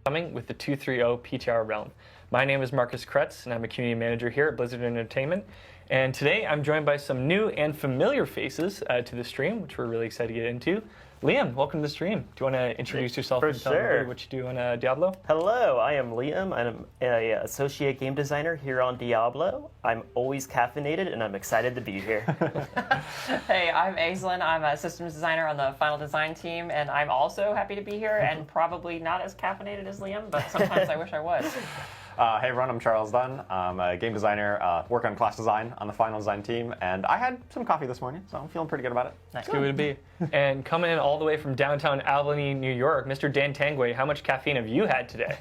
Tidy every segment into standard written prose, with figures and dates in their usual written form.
coming with the 230 PTR realm. My name is Marcus Kretz, and I'm a community manager here at Blizzard Entertainment. And today I'm joined by some new and familiar faces to the stream, which we're really excited to get into. Liam, welcome to the stream. Do you want to introduce yourself and tell everybody what you do on Diablo? Hello, I am Liam. I'm an associate game designer here on Diablo. I'm always caffeinated, and I'm excited to be here. Hey, I'm Aislinn. I'm a systems designer on the final design team, and I'm also happy to be here, and probably not as caffeinated as Liam, but sometimes I wish I was. Hey everyone, I'm Charles Dunn. I'm a game designer, work on class design on the final design team, and I had some coffee this morning, so I'm feeling pretty good about it. Nice. Good way to be. And coming in all the way from downtown Albany, New York, Mr. Dan Tangway, how much caffeine have you had today?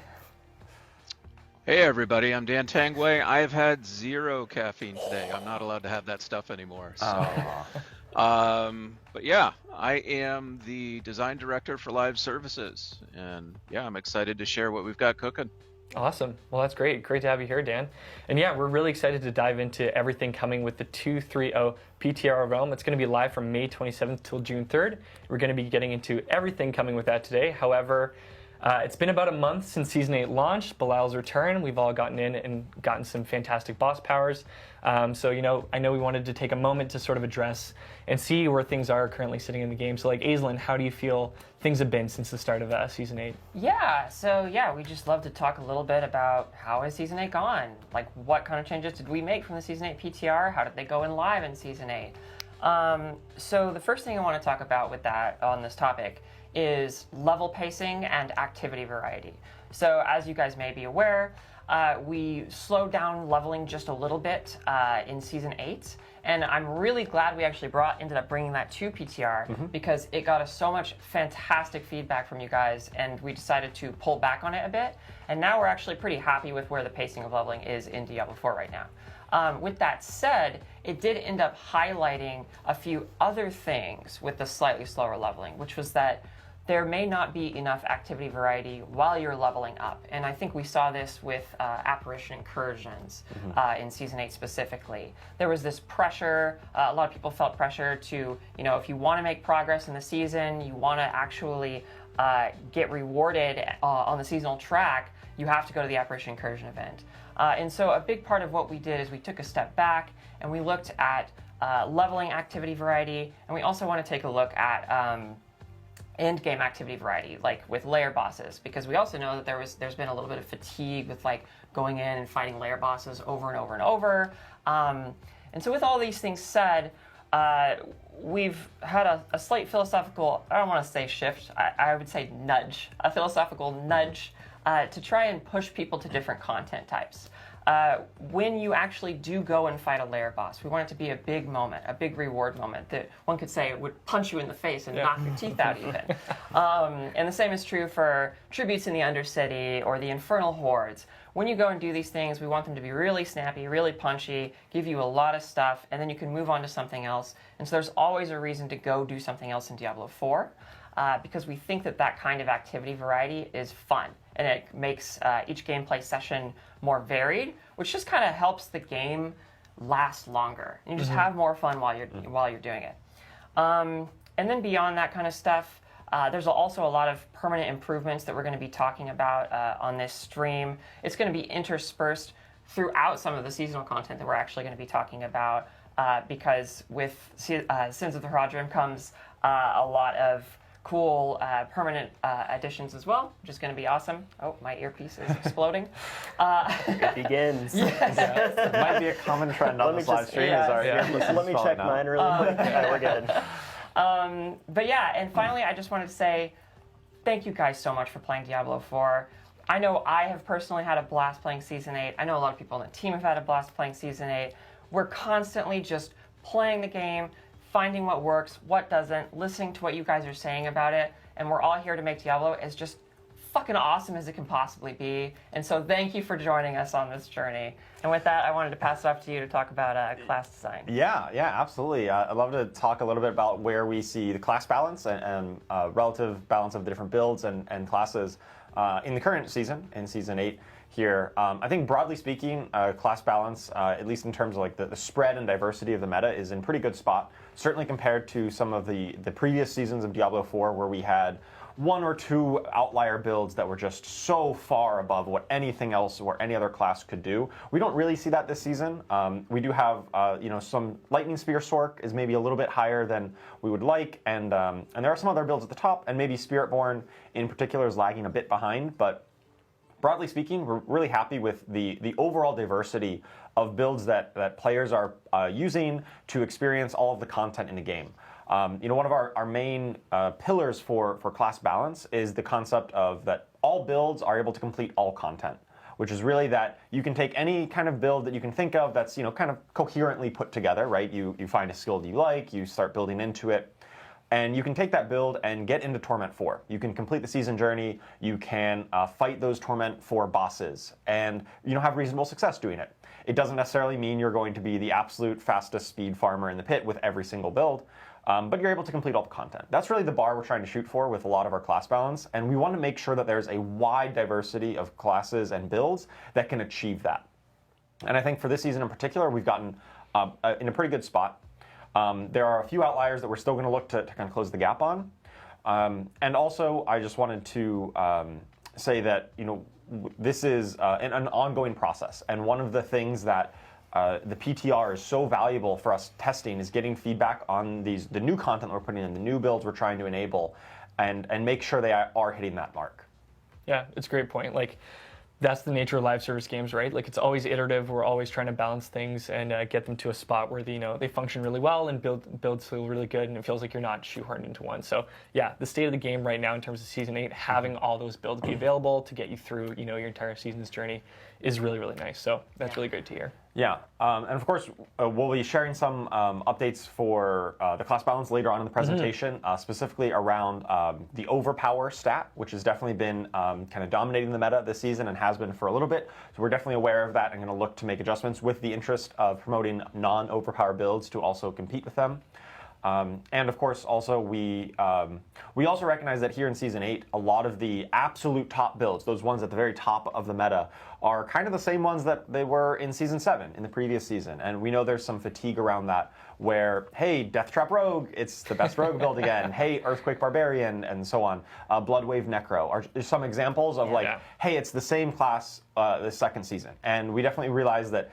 Hey everybody, I'm Dan Tangway. I've had 0 caffeine today. I'm not allowed to have that stuff anymore. So. But yeah, I am the design director for live services, and yeah, I'm excited to share what we've got cooking. Awesome. Well, that's great. Great to have you here, Dan. And yeah, we're really excited to dive into everything coming with the 230 PTR realm. It's going to be live from May 27th till June 3rd. We're going to be getting into everything coming with that today. However, it's been about a month since Season 8 launched, Belal's return. We've all gotten in and gotten some fantastic boss powers. So, I know we wanted to take a moment to sort of address and see where things are currently sitting in the game. So, like, Aislinn, how do you feel things have been since the start of Season 8? Yeah, we just love to talk a little bit about how has Season 8 gone? Like, what kind of changes did we make from the Season 8 PTR? How did they go in live in Season 8? So the first thing I want to talk about with that on this topic is level pacing and activity variety. So as you guys may be aware, we slowed down leveling just a little bit in Season 8, and I'm really glad we actually ended up bringing that to PTR because it got us so much fantastic feedback from you guys, and we decided to pull back on it a bit, and now we're actually pretty happy with where the pacing of leveling is in Diablo IV right now. With that said, it did end up highlighting a few other things with the slightly slower leveling, which was that there may not be enough activity variety while you're leveling up. And I think we saw this with Apparition Incursions in Season 8 specifically. There was this pressure, a lot of people felt pressure to, if you want to make progress in the season, you want to actually get rewarded on the seasonal track, you have to go to the Apparition Incursion event. And so a big part of what we did is we took a step back and we looked at leveling activity variety, and we also want to take a look at end game activity variety, like with layer bosses, because we also know that there's been a little bit of fatigue with like going in and fighting layer bosses over and over and over. And so with all these things said, we've had a slight philosophical, I don't want to say shift, I would say nudge, a philosophical nudge to try and push people to different content types. When you actually do go and fight a layer boss, we want it to be a big moment, a big reward moment that one could say would punch you in the face and knock your teeth out even. And the same is true for tributes in the Undercity or the Infernal Hordes. When you go and do these things, we want them to be really snappy, really punchy, give you a lot of stuff, and then you can move on to something else. And so there's always a reason to go do something else in Diablo IV, because we think that kind of activity variety is fun, and it makes each gameplay session more varied, which just kind of helps the game last longer. And you just have more fun while you're doing it. And then beyond that kind of stuff, there's also a lot of permanent improvements that we're going to be talking about on this stream. It's going to be interspersed throughout some of the seasonal content that we're actually going to be talking about, because with Sins of the Haradrim comes a lot of cool permanent additions as well, which is going to be awesome. Oh, my earpiece is exploding. It begins. Yes. It might be a common trend on this live stream. Let me check mine really quick. All right, we're good. But yeah, and finally, I just wanted to say thank you guys so much for playing Diablo IV. I know I have personally had a blast playing Season 8. I know a lot of people on the team have had a blast playing Season 8. We're constantly just playing the game, finding what works, what doesn't, listening to what you guys are saying about it, and we're all here to make Diablo as just fucking awesome as it can possibly be. And so thank you for joining us on this journey. And with that, I wanted to pass it off to you to talk about class design. Yeah, absolutely. I'd love to talk a little bit about where we see the class balance and relative balance of the different builds and classes in the current season, in Season 8. here. I think broadly speaking, class balance, at least in terms of like the spread and diversity of the meta, is in pretty good spot. Certainly compared to some of the previous seasons of Diablo IV, where we had one or two outlier builds that were just so far above what anything else or any other class could do. We don't really see that this season. We do have, some Lightning Spear Sork is maybe a little bit higher than we would like, and there are some other builds at the top, and maybe Spiritborn in particular is lagging a bit behind, but broadly speaking, we're really happy with the overall diversity of builds that players are using to experience all of the content in the game. One of our main pillars for class balance is the concept of that all builds are able to complete all content, which is really that you can take any kind of build that you can think of that's kind of coherently put together, right? You find a skill that you like, you start building into it, and you can take that build and get into Torment 4. You can complete the season journey, you can fight those Torment 4 bosses, and have reasonable success doing it. It doesn't necessarily mean you're going to be the absolute fastest speed farmer in the pit with every single build, but you're able to complete all the content. That's really the bar we're trying to shoot for with a lot of our class balance, and we want to make sure that there's a wide diversity of classes and builds that can achieve that. And I think for this season in particular, we've gotten in a pretty good spot. There are a few outliers that we're still going to look to kind of close the gap on. And also, I just wanted to say that this is an ongoing process, and one of the things that the PTR is so valuable for us testing is getting feedback on the new content we're putting in, the new builds we're trying to enable, and make sure they are hitting that mark. Yeah, it's a great point. Like, that's the nature of live service games, right? Like, it's always iterative. We're always trying to balance things and get them to a spot where they function really well and builds feel really good, and it feels like you're not shoehorned into one. So yeah, the state of the game right now in terms of Season 8, having all those builds be available to get you through your entire season's journey is really, really nice. So that's really great to hear. Yeah, and of course, we'll be sharing some updates for the class balance later on in the presentation, specifically around the overpower stat, which has definitely been kind of dominating the meta this season and has been for a little bit. So we're definitely aware of that and going to look to make adjustments with the interest of promoting non-overpower builds to also compete with them. And of course, also we also recognize that here in Season 8, a lot of the absolute top builds, those ones at the very top of the meta, are kind of the same ones that they were in Season 7, in the previous season. And we know there's some fatigue around that, where, hey, Deathtrap Rogue, it's the best Rogue build again. Hey, Earthquake Barbarian, and so on. Bloodwave Necro are some examples of hey, it's the same class the second season. And we definitely realize that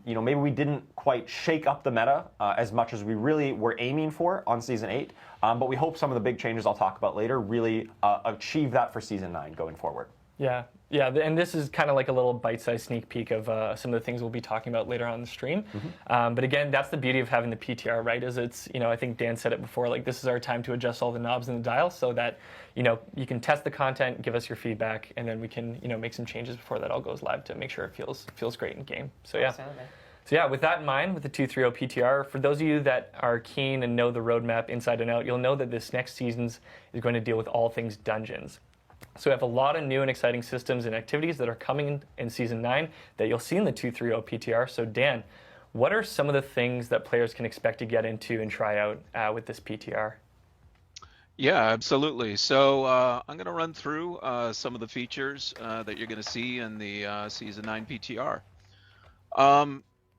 maybe we didn't quite shake up the meta as much as we really were aiming for on Season 8, but we hope some of the big changes I'll talk about later really achieve that for Season 9 going forward. Yeah, and this is kind of like a little bite-sized sneak peek of some of the things we'll be talking about later on the stream. But again, that's the beauty of having the PTR, right? Is it's, I think Dan said it before, like, this is our time to adjust all the knobs in the dial so that, you can test the content, give us your feedback, and then we can, make some changes before that all goes live to make sure it feels great in game. So yeah. Absolutely. So yeah, with that in mind, with the 2.3.0 PTR, for those of you that are keen and know the roadmap inside and out, you'll know that this next season's is going to deal with all things dungeons. So we have a lot of new and exciting systems and activities that are coming in Season 9 that you'll see in the 2.3.0 PTR. So Dan, what are some of the things that players can expect to get into and try out with this PTR? Yeah, absolutely. So I'm going to run through some of the features that you're going to see in the Season 9 PTR.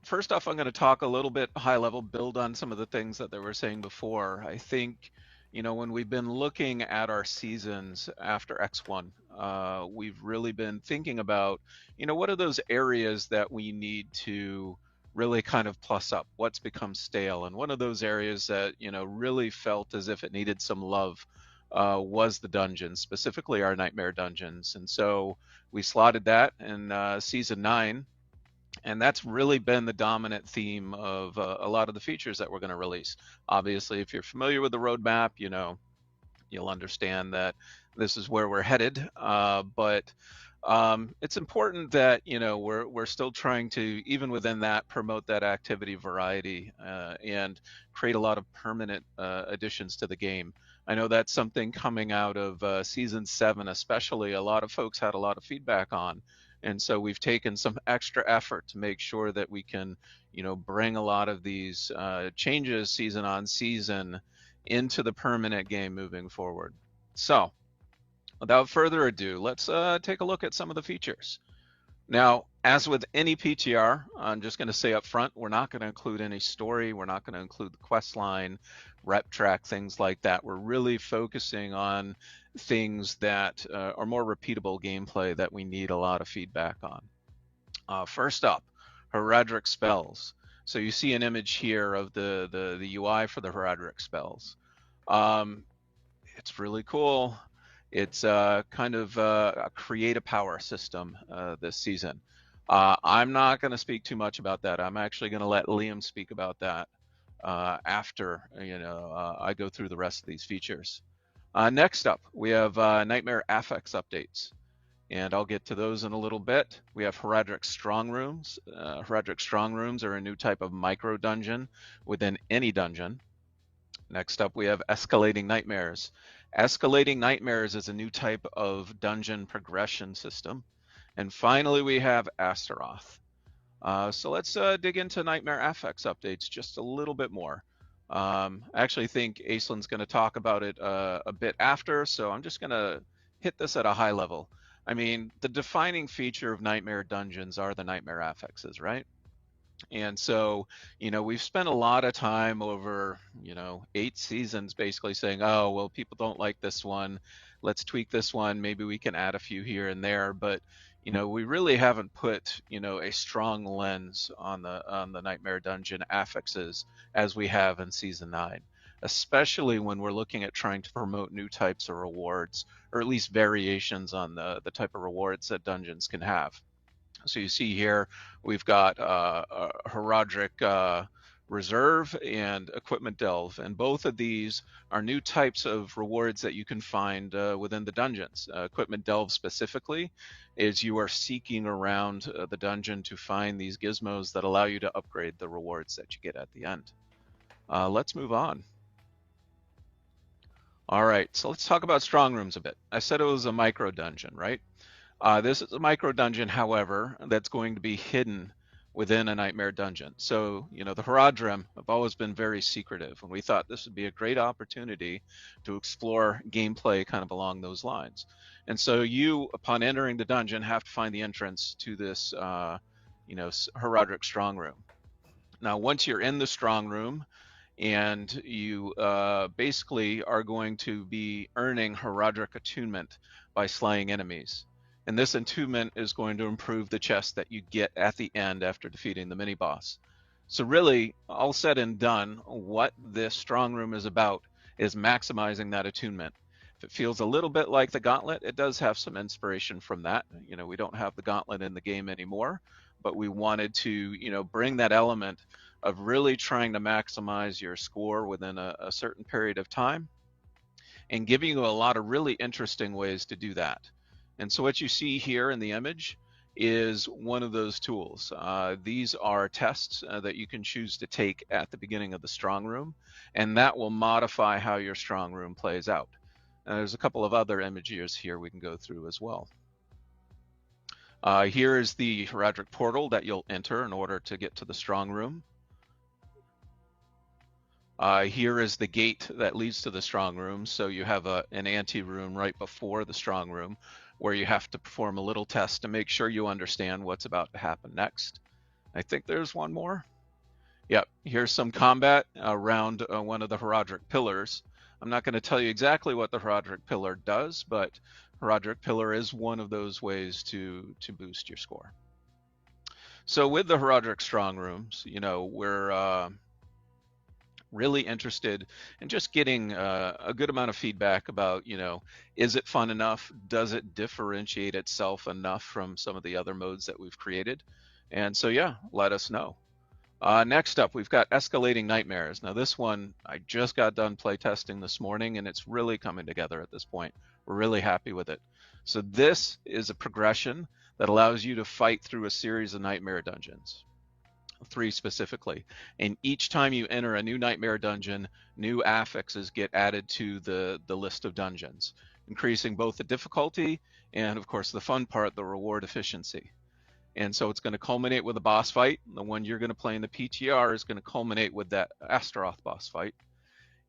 First off, I'm going to talk a little bit high level, build on some of the things that they were saying before. I think, when we've been looking at our seasons after X1, we've really been thinking about, what are those areas that we need to really kind of plus up, what's become stale. And one of those areas that, really felt as if it needed some love was the dungeons, specifically our Nightmare dungeons. And so we slotted that in Season 9. And that's really been the dominant theme of a lot of the features that we're going to release. Obviously, if you're familiar with the roadmap, you'll understand that this is where we're headed. But it's important that we're still trying to, even within that, promote that activity variety and create a lot of permanent additions to the game. I know that's something coming out of Season 7, especially. A lot of folks had a lot of feedback on. And so we've taken some extra effort to make sure that we can, bring a lot of these changes season on season into the permanent game moving forward. So without further ado, let's take a look at some of the features. Now, as with any PTR, I'm just going to say up front, we're not going to include any story. We're not going to include the quest line, rep track, things like that. We're really focusing on things that are more repeatable gameplay that we need a lot of feedback on. First up, Heraldric spells. So you see an image here of the UI for the Heraldric spells. It's really cool. It's kind of a create a power system this season. I'm not going to speak too much about that. I'm actually going to let Liam speak about that after I go through the rest of these features. Next up, we have Nightmare Affix updates, and I'll get to those in a little bit. We have Heraldric Strong Rooms. Heraldric Strong Rooms are a new type of micro dungeon within any dungeon. Next up, we have Escalating Nightmares. Escalating Nightmares is a new type of dungeon progression system. And finally, we have Astaroth. So let's dig into Nightmare Affix updates just a little bit more. I actually think Aislin's going to talk about it a bit after, so I'm just going to hit this at a high level. I mean, the defining feature of Nightmare Dungeons are the Nightmare Affixes, right? And so, we've spent a lot of time over, 8 seasons basically saying, oh, well, people don't like this one. Let's tweak this one. Maybe we can add a few here and there. But, we really haven't put, a strong lens on the Nightmare Dungeon affixes as we have in Season 9, especially when we're looking at trying to promote new types of rewards, or at least variations on the type of rewards that dungeons can have. So you see here, we've got Heraldric Reserve and Equipment Delve, and both of these are new types of rewards that you can find within the dungeons. Equipment Delve specifically is you are seeking around the dungeon to find these gizmos that allow you to upgrade the rewards that you get at the end. Let's move on. All right, so let's talk about Strong Rooms a bit. I said it was a micro dungeon, right? This is a micro dungeon, however, that's going to be hidden within a Nightmare Dungeon. So, the Heraldrim have always been very secretive, and we thought this would be a great opportunity to explore gameplay kind of along those lines. And so you, upon entering the dungeon, have to find the entrance to this, Heraldric Strong Room. Now, once you're in the Strong Room, and you basically are going to be earning Heraldric Attunement by slaying enemies. And this attunement is going to improve the chest that you get at the end after defeating the mini-boss. So really, all said and done, what this strong room is about is maximizing that attunement. If it feels a little bit like the Gauntlet, it does have some inspiration from that. We don't have the Gauntlet in the game anymore, but we wanted to, bring that element of really trying to maximize your score within a certain period of time and giving you a lot of really interesting ways to do that. And so what you see here in the image is one of those tools. These are tests that you can choose to take at the beginning of the strong room, and that will modify how your strong room plays out. And there's a couple of other images here we can go through as well. Here is the Heraldric portal that you'll enter in order to get to the strong room. Here is the gate that leads to the strong room. So you have an ante-room right before the strong room where you have to perform a little test to make sure you understand what's about to happen next. I think there's one more. Yep, here's some combat around one of the Heraldric pillars. I'm not going to tell you exactly what the Heraldric pillar does, but Heraldric pillar is one of those ways to boost your score. So with the Heraldric strong rooms, we're really interested in just getting a good amount of feedback about, is it fun enough? Does it differentiate itself enough from some of the other modes that we've created? And so, yeah, let us know. Next up, we've got Escalating Nightmares. Now this one, I just got done playtesting this morning, and it's really coming together at this point. We're really happy with it. So this is a progression that allows you to fight through a series of nightmare dungeons. 3 specifically, and each time you enter a new nightmare dungeon, new affixes get added to the list of dungeons, increasing both the difficulty and, of course, the fun part, the reward efficiency. And so it's going to culminate with a boss fight. The one you're going to play in the PTR is going to culminate with that Astaroth boss fight.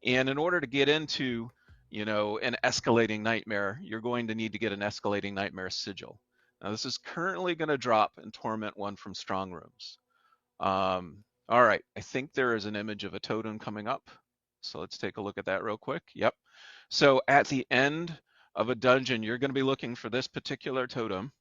And in order to get into, an escalating nightmare, you're going to need to get an escalating nightmare sigil. Now this is currently going to drop in Torment 1 from Strong Rooms. All right, I think there is an image of a totem coming up. So let's take a look at that real quick. Yep. So at the end of a dungeon, you're going to be looking for this particular totem,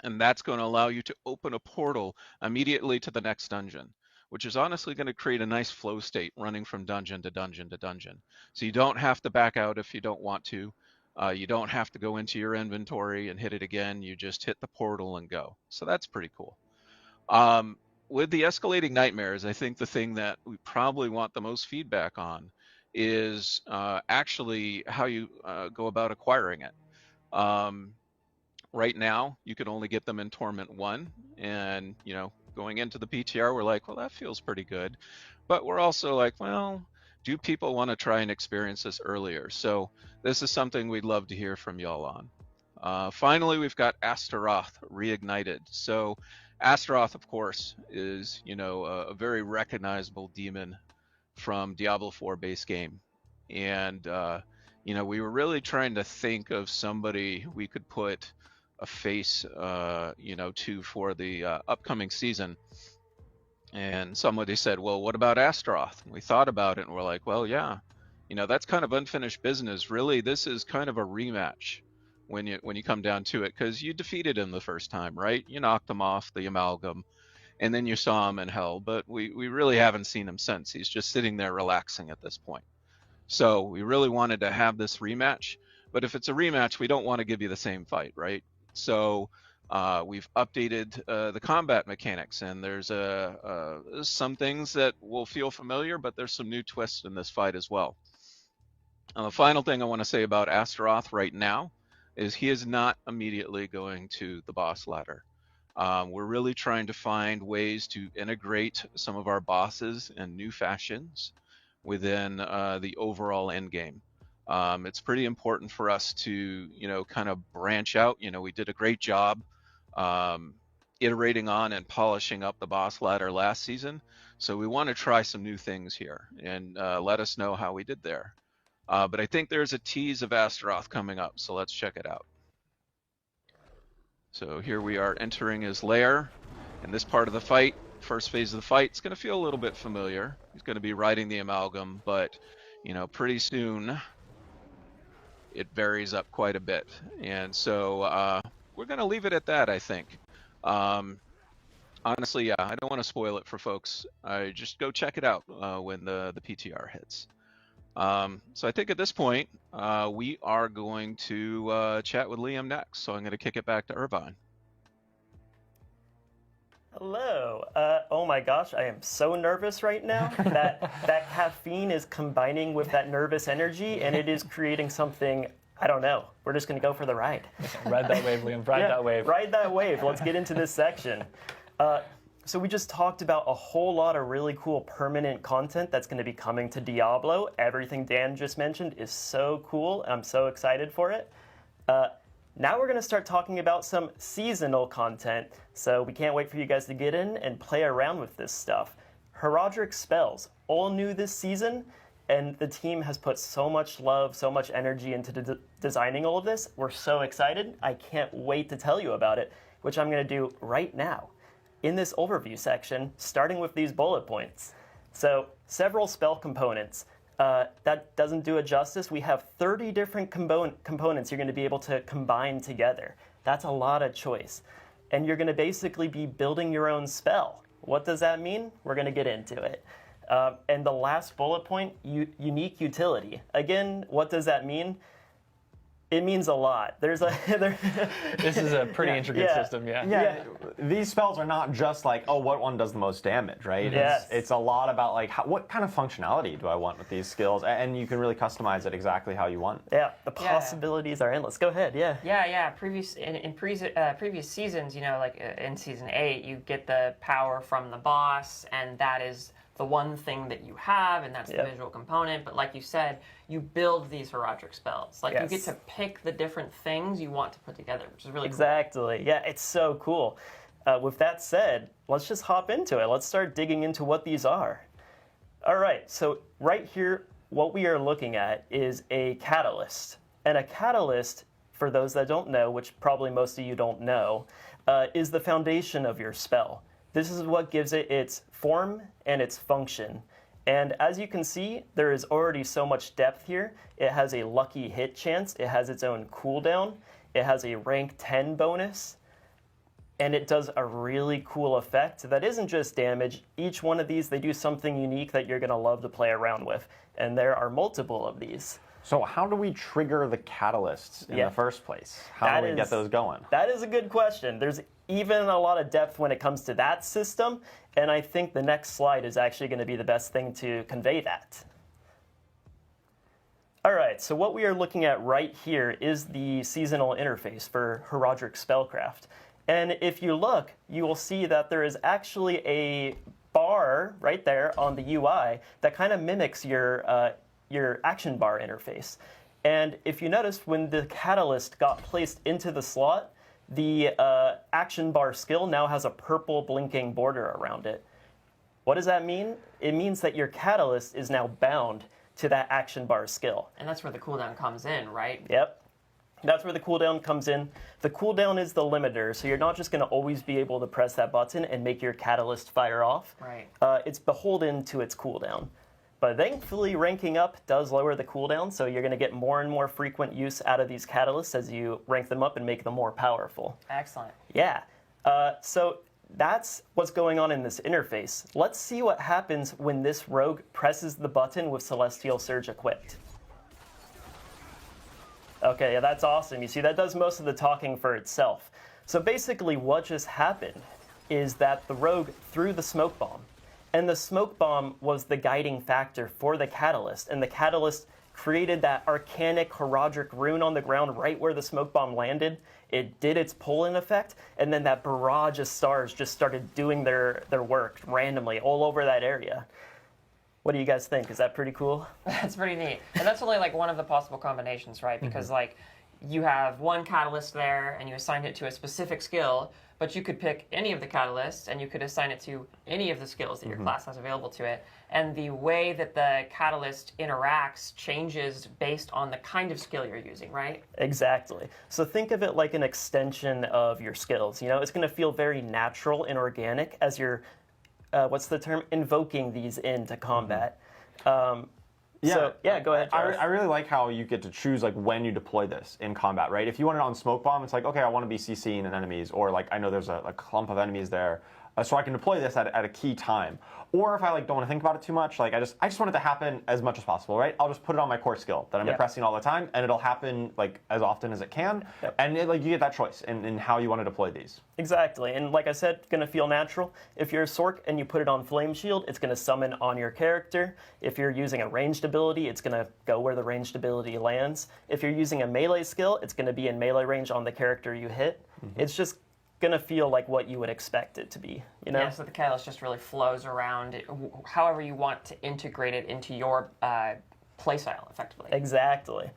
and that's going to allow you to open a portal immediately to the next dungeon, which is honestly going to create a nice flow state running from dungeon to dungeon to dungeon. So you don't have to back out if you don't want to. You don't have to go into your inventory and hit it again. You just hit the portal and go. So that's pretty cool. With the escalating nightmares, I think the thing that we probably want the most feedback on is actually how you go about acquiring it. Right now, you can only get them in Torment 1, and going into the PTR, we're like, well, that feels pretty good, but we're also like, well, do people want to try and experience this earlier? So this is something we'd love to hear from y'all on. Finally, we've got Astaroth reignited. So Astaroth, of course, is a very recognizable demon from Diablo IV base game, and we were really trying to think of somebody we could put a face to for the upcoming season. And somebody said, well, what about Astaroth? And we thought about it and we're like, well, yeah, that's kind of unfinished business. Really, this is kind of a rematch when you come down to it, because you defeated him the first time, right? You knocked him off the amalgam, and then you saw him in hell, but we really haven't seen him since. He's just sitting there relaxing at this point. So we really wanted to have this rematch, but if it's a rematch, we don't want to give you the same fight, right? So we've updated the combat mechanics, and there's some things that will feel familiar, but there's some new twists in this fight as well. And the final thing I want to say about Astaroth right now is he is not immediately going to the boss ladder. We're really trying to find ways to integrate some of our bosses in new fashions within the overall end game. It's pretty important for us to, kind of branch out. We did a great job iterating on and polishing up the boss ladder last season. So we want to try some new things here, and let us know how we did there. But I think there's a tease of Astaroth coming up, so let's check it out. So here we are entering his lair. In this part of the fight, first phase of the fight, it's going to feel a little bit familiar. He's going to be riding the amalgam, but pretty soon it varies up quite a bit. And so we're going to leave it at that, I think. Honestly, yeah, I don't want to spoil it for folks. Just go check it out when the PTR hits. So I think at this point, we are going to chat with Liam next. So I'm going to kick it back to Irvine. Hello. Oh my gosh, I am so nervous right now. That caffeine is combining with that nervous energy, and it is creating something, I don't know. We're just going to go for the ride. Ride that wave, Liam. Ride that wave. Ride that wave. Let's get into this section. So we just talked about a whole lot of really cool permanent content that's going to be coming to Diablo. Everything Dan just mentioned is so cool. I'm so excited for it. Now we're going to start talking about some seasonal content. So we can't wait for you guys to get in and play around with this stuff. Heraldric spells, all new this season, and the team has put so much love, so much energy into designing all of this. We're so excited. I can't wait to tell you about it, which I'm going to do right now in this overview section, starting with these bullet points. So several spell components. That doesn't do it justice. We have 30 different components you're going to be able to combine together. That's a lot of choice. And you're going to basically be building your own spell. What does that mean? We're going to get into it. And the last bullet point, unique utility. Again, what does that mean? It means a lot. This is a pretty intricate system, Yeah, these spells are not just like, oh, what one does the most damage, right? Yes. It's a lot about like, what kind of functionality do I want with these skills? And you can really customize it exactly how you want. Yeah, the possibilities are endless. Go ahead, Yeah. Previous seasons, like in season 8, you get the power from the boss, and that is the one thing that you have, and that's the visual component. But like you said, you build these heraldric spells. Like you get to pick the different things you want to put together, which is really cool. Exactly. Yeah, it's so cool. With that said, let's just hop into it. Let's start digging into what these are. All right, so right here, what we are looking at is a catalyst. And a catalyst for those that don't know, which probably most of you don't know, is the foundation of your spell. This is what gives it its form and its function. And as you can see, there is already so much depth here. It has a lucky hit chance. It has its own cooldown. It has a rank 10 bonus. And it does a really cool effect that isn't just damage. Each one of these, they do something unique that you're going to love to play around with. And there are multiple of these. So how do we trigger the catalysts in the first place? How do we get those going? That is a good question. There's even a lot of depth when it comes to that system, and I think the next slide is actually going to be the best thing to convey that. All right, so what we are looking at right here is the seasonal interface for Heraldric Spellcraft. And if you look, you will see that there is actually a bar right there on the UI that kind of mimics your action bar interface. And if you notice, when the catalyst got placed into the slot, the action bar skill now has a purple blinking border around it. What does that mean? It means that your catalyst is now bound to that action bar skill. And that's where the cooldown comes in, right? Yep. That's where the cooldown comes in. The cooldown is the limiter, so you're not just going to always be able to press that button and make your catalyst fire off. Right. It's beholden to its cooldown. But thankfully, ranking up does lower the cooldown, so you're going to get more and more frequent use out of these catalysts as you rank them up and make them more powerful. Excellent. Yeah. So that's what's going on in this interface. Let's see what happens when this rogue presses the button with Celestial Surge equipped. Okay, yeah, that's awesome. You see, that does most of the talking for itself. So basically what just happened is that the rogue threw the smoke bomb. And the smoke bomb was the guiding factor for the catalyst. And the catalyst created that arcanic heraldric rune on the ground right where the smoke bomb landed. It did its pull-in effect, and then that barrage of stars just started doing their work randomly all over that area. What do you guys think? Is that pretty cool? That's pretty neat. And that's only like one of the possible combinations, right? Because like you have one catalyst there and you assign it to a specific skill, but you could pick any of the catalysts and you could assign it to any of the skills that your class has available to it. And the way that the catalyst interacts changes based on the kind of skill you're using, right? Exactly. So think of it like an extension of your skills. You know, it's going to feel very natural and organic as you're, what's the term? Invoking these into combat. So, go ahead, Josh. I really like how you get to choose like when you deploy this in combat, right? If you want it on smoke bomb, it's like, okay, I want to be CCing an enemies, or like I know there's a clump of enemies there, so I can deploy this at a key time. Or if I like don't want to think about it too much, like I just want it to happen as much as possible, right? I'll just put it on my core skill that I'm pressing all the time, and it'll happen like as often as it can. Yep. And like you get that choice in how you want to deploy these. Exactly, and like I said, it's going to feel natural. If you're a Sork and you put it on Flame Shield, it's going to summon on your character. If you're using a ranged ability, it's going to go where the ranged ability lands. If you're using a melee skill, it's going to be in melee range on the character you hit. It's just going to feel like what you would expect it to be, you know? Yeah, so the catalyst just really flows around however you want to integrate it into your playstyle, effectively. Exactly.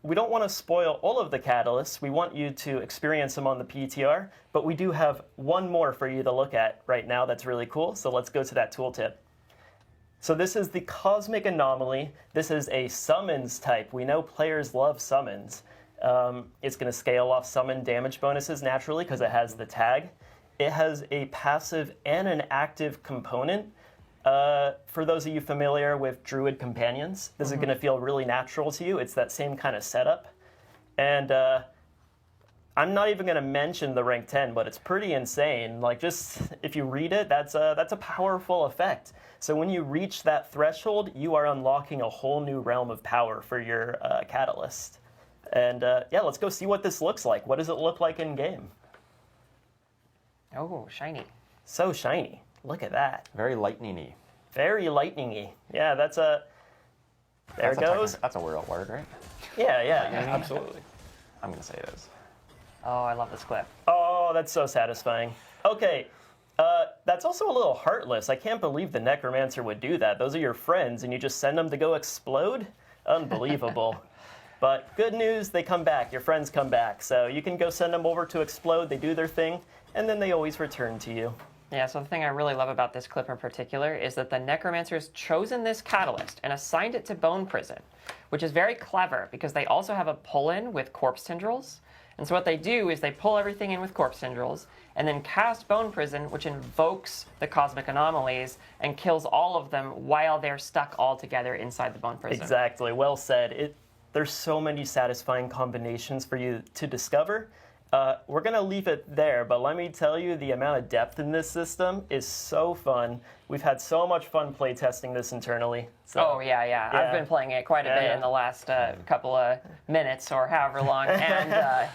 We don't want to spoil all of the catalysts. We want you to experience them on the PTR, but we do have one more for you to look at right now that's really cool, so let's go to that tooltip. So this is the Cosmic Anomaly. This is a summons type. We know players love summons. It's going to scale off summon damage bonuses naturally because it has the tag. It has a passive and an active component. For those of you familiar with Druid Companions, this is going to feel really natural to you. It's that same kind of setup. And I'm not even going to mention the rank 10, but it's pretty insane. Like, just if you read it, that's a powerful effect. So when you reach that threshold, you are unlocking a whole new realm of power for your catalyst. And let's go see what this looks like. What does it look like in game? Oh, shiny. So shiny. Look at that. Very lightning-y. Very lightning-y. Yeah, that's a... There it goes. That's a real word, right? Yeah. Absolutely. I'm going to say it is. Oh, I love this clip. Oh, that's so satisfying. Okay, that's also a little heartless. I can't believe the Necromancer would do that. Those are your friends, and you just send them to go explode? Unbelievable. But good news, they come back. Your friends come back. So you can go send them over to explode. They do their thing, and then they always return to you. Yeah, so the thing I really love about this clip in particular is that the Necromancer's chosen this catalyst and assigned it to Bone Prison, which is very clever because they also have a pull-in with Corpse Tendrils. And so what they do is they pull everything in with Corpse Tendrils and then cast Bone Prison, which invokes the Cosmic Anomalies and kills all of them while they're stuck all together inside the Bone Prison. Exactly. Well said. There's so many satisfying combinations for you to discover. We're going to leave it there, but let me tell you, the amount of depth in this system is so fun. We've had so much fun playtesting this internally. So, Oh, yeah. I've been playing it quite a bit in the last couple of minutes or however long, and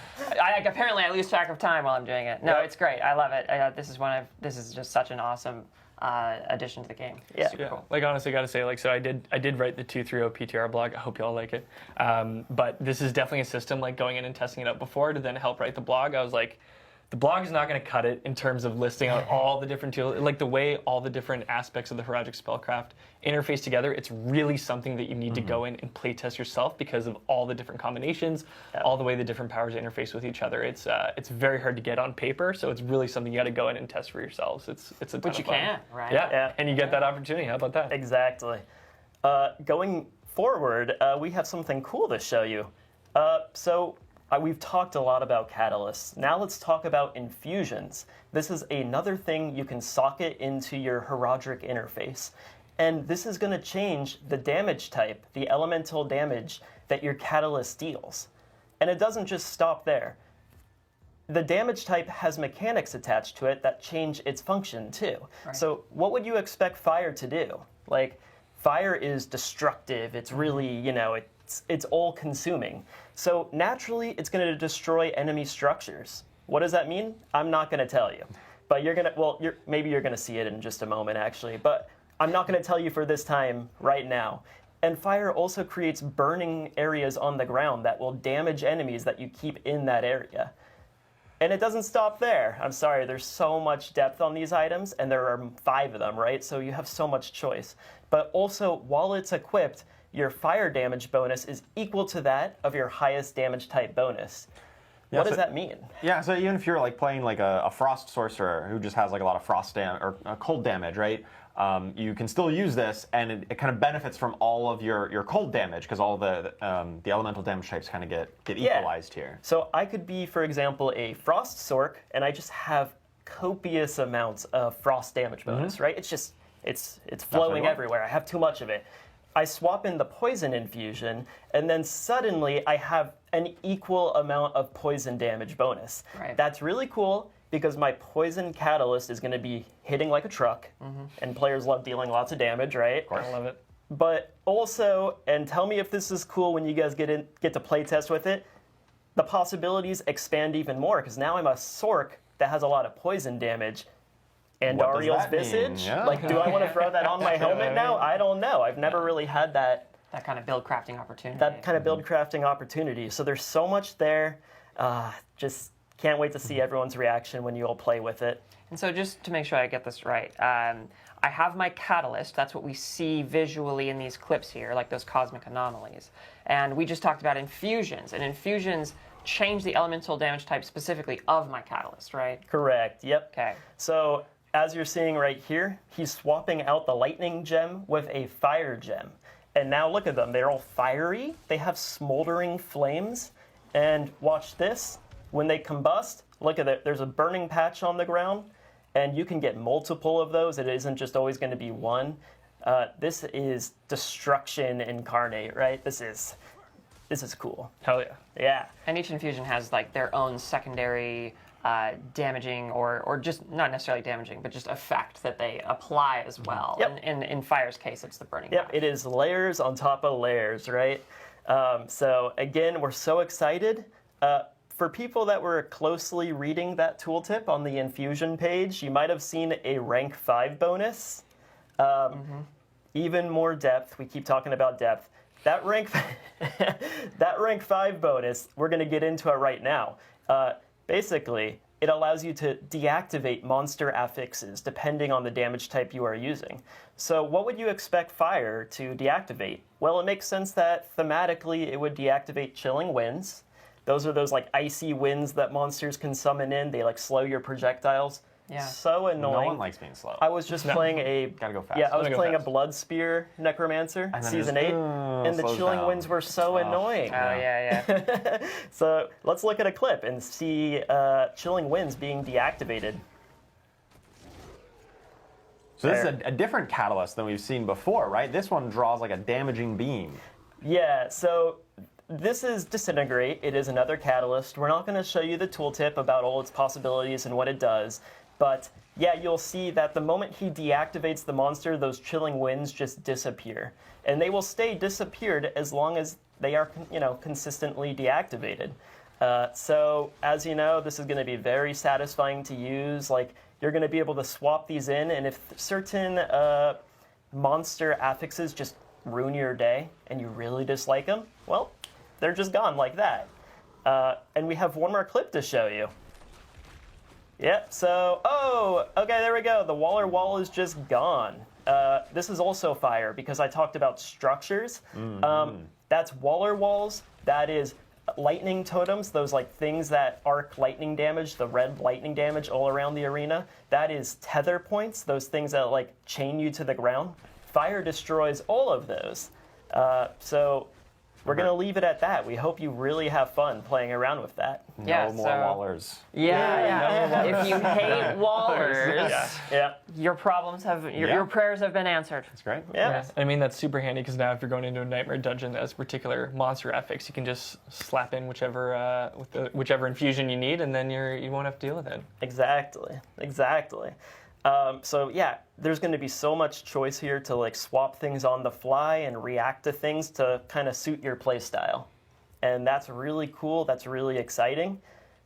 apparently I lose track of time while I'm doing it. No, It's great. I love it. This is just such an awesome addition to the game. Yeah. Super cool. Like, honestly, gotta say, like, so I did write the 230 PTR blog. I hope you all like it. But this is definitely a system, like, going in and testing it out before to then help write the blog. I was like, the blog is not going to cut it in terms of listing out all the different tools, like the way all the different aspects of the Heroic Spellcraft interface together. It's really something that you need to go in and play test yourself because of all the different combinations, all the way the different powers interface with each other. It's very hard to get on paper, so it's really something you got to go in and test for yourselves. It's a ton Which of you fun. can, right? Yeah, and you get that opportunity. How about that? Exactly. Going forward, we have something cool to show you. We've talked a lot about catalysts. Now let's talk about infusions. This is another thing you can socket into your Heraldric interface. And this is going to change the damage type, the elemental damage that your catalyst deals. And it doesn't just stop there. The damage type has mechanics attached to it that change its function too. Right. So what would you expect fire to do? Like, fire is destructive. It's really, it's all-consuming. So naturally, it's going to destroy enemy structures. What does that mean? I'm not going to tell you. But maybe you're going to see it in just a moment, actually. But I'm not going to tell you for this time right now. And fire also creates burning areas on the ground that will damage enemies that you keep in that area. And it doesn't stop there. I'm sorry, there's so much depth on these items, and there are 5 of them, right? So you have so much choice. But also, while it's equipped, your fire damage bonus is equal to that of your highest damage type bonus. What does that mean? Yeah, so even if you're like playing like a frost sorcerer who just has like a lot of frost or cold damage, right? You can still use this, and it kind of benefits from all of your cold damage because all the elemental damage types kind of get equalized here. So I could be, for example, a frost sorc, and I just have copious amounts of frost damage bonus, right? It's flowing everywhere. I have too much of it. I swap in the poison infusion, and then suddenly I have an equal amount of poison damage bonus. Right. That's really cool because my poison catalyst is going to be hitting like a truck, and players love dealing lots of damage, right? Of course. I love it. But also, and tell me if this is cool when you guys get to play test with it, the possibilities expand even more because now I'm a sorc that has a lot of poison damage. And What does Ariel's that mean? visage? Yeah. Like, do I want to throw that on my helmet now? I don't know. I've never really had that That kind of build crafting opportunity. kind of build crafting opportunity. So there's so much there. Just can't wait to see everyone's reaction when you all play with it. And so just to make sure I get this right, I have my catalyst. That's what we see visually in these clips here, like those cosmic anomalies. And we just talked about infusions. And infusions change the elemental damage type specifically of my catalyst, right? Correct. Yep. Okay. So as you're seeing right here, he's swapping out the lightning gem with a fire gem. And now look at them. They're all fiery. They have smoldering flames. And watch this. When they combust, look at it. There's a burning patch on the ground. And you can get multiple of those. It isn't just always going to be one. This is destruction incarnate, right? This is cool. Hell yeah. Yeah. And each infusion has like their own secondary damaging or just not necessarily damaging, but just effect that they apply as well. Yep. And in Fire's case, it's the burning. Yep, patch. it is layers on top of layers, right? So again, we're so excited. For people that were closely reading that tooltip on the infusion page, you might have seen a rank 5 bonus. Even more depth. We keep talking about depth. That rank 5 bonus, we're going to get into it right now. Basically, it allows you to deactivate monster affixes depending on the damage type you are using. So what would you expect fire to deactivate? Well, it makes sense that thematically it would deactivate chilling winds. Those are those like icy winds that monsters can summon in. They like slow your projectiles. Yeah. So annoying. No one likes being slow. I was just playing a Gotta go fast. yeah, I was Gotta go playing a fast. Blood Spear Necromancer And then season it 8, just, and the slows chilling down. winds were so annoying. Oh yeah. So let's look at a clip and see chilling winds being deactivated. So this is a different catalyst than we've seen before, right? This one draws like a damaging beam. Yeah, so this is Disintegrate. It is another catalyst. We're not going to show you the tooltip about all its possibilities and what it does, but yeah, you'll see that the moment he deactivates the monster, those chilling winds just disappear. And they will stay disappeared as long as they are, consistently deactivated. So, as you know, this is going to be very satisfying to use. Like, you're going to be able to swap these in, and if certain monster affixes just ruin your day and you really dislike them, well, they're just gone like that. And we have one more clip to show you. Yep, so, okay, there we go. The Waller Wall is just gone. This is also fire because I talked about structures. That's Waller Walls. That is lightning totems, those like things that arc lightning damage, the red lightning damage all around the arena. That is tether points, those things that like chain you to the ground. Fire destroys all of those. So we're going to leave it at that. We hope you really have fun playing around with that. Yeah, No more so- Wallers. Yeah. If you hate Wallers, Yeah. your problems your prayers have been answered. That's great. Yeah. I mean, that's super handy because now if you're going into a Nightmare Dungeon that has a particular monster affix, you can just slap in whichever infusion you need, and then you won't have to deal with it. Exactly. So yeah, there's going to be so much choice here to like swap things on the fly and react to things to kind of suit your play style. And that's really cool. That's really exciting.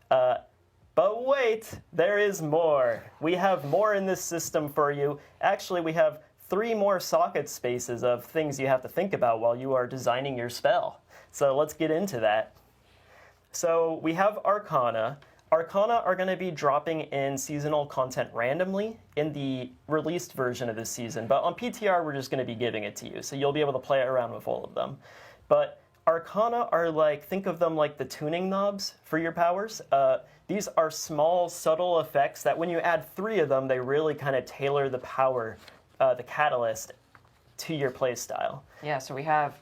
But wait, there is more. We have more in this system for you. Actually, we have 3 more socket spaces of things you have to think about while you are designing your spell. So let's get into that. So we have Arcana. Arcana are going to be dropping in seasonal content randomly in the released version of this season, but on PTR we're just going to be giving it to you, so you'll be able to play around with all of them. But Arcana are like, think of them like the tuning knobs for your powers. These are small, subtle effects that when you add 3 of them, they really kind of tailor the power, the catalyst, to your play style. Yeah, so we have...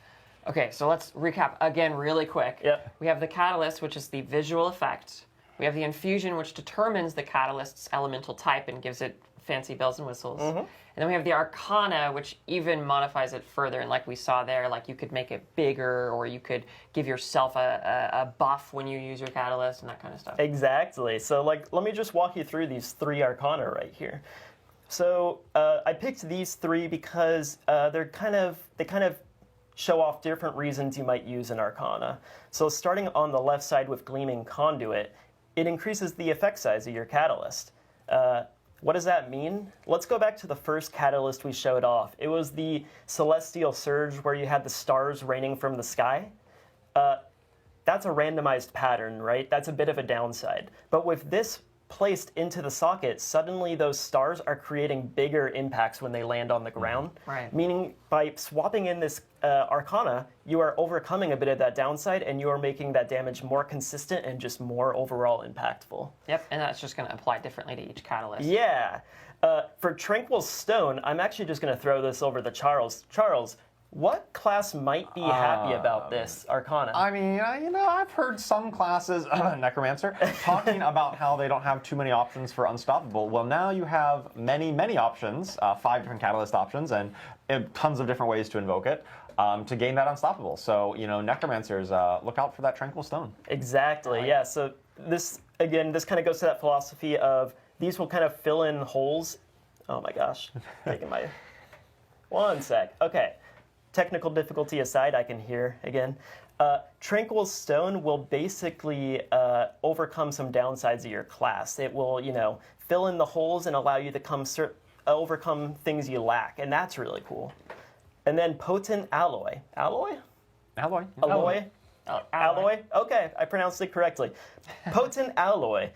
Okay, so let's recap again really quick. Yep. We have the catalyst, which is the visual effect. We have the infusion, which determines the catalyst's elemental type and gives it fancy bells and whistles. And then we have the Arcana, which even modifies it further. And like we saw there, like you could make it bigger, or you could give yourself a buff when you use your catalyst and that kind of stuff. Exactly. So like, let me just walk you through these 3 Arcana right here. So I picked these 3 because they kind of show off different reasons you might use an Arcana. So starting on the left side with Gleaming Conduit, it increases the effect size of your catalyst. What does that mean? Let's go back to the first catalyst we showed off. It was the Celestial Surge where you had the stars raining from the sky. That's a randomized pattern, right? That's a bit of a downside. But with this placed into the socket, suddenly those stars are creating bigger impacts when they land on the ground. Right. Meaning by swapping in this Arcana, you are overcoming a bit of that downside and you are making that damage more consistent and just more overall impactful. Yep, and that's just going to apply differently to each catalyst. Yeah. For Tranquil Stone, I'm actually just going to throw this over to Charles. Charles, what class might be happy about this Arcana? I mean, I've heard some classes, Necromancer, talking about how they don't have too many options for Unstoppable. Well, now you have many, many options, 5 different catalyst options, and tons of different ways to invoke it to gain that Unstoppable. So, Necromancers, look out for that Tranquil Stone. Exactly, yeah. So this kind of goes to that philosophy of these will kind of fill in holes. Oh my gosh, taking my... One sec. Okay. Technical difficulty aside, I can hear again. Tranquil Stone will basically overcome some downsides of your class. It will, fill in the holes and allow you to overcome things you lack, and that's really cool. And then Potent Alloy. Alloy? Alloy. Alloy? Alloy? Okay, I pronounced it correctly. Potent Alloy.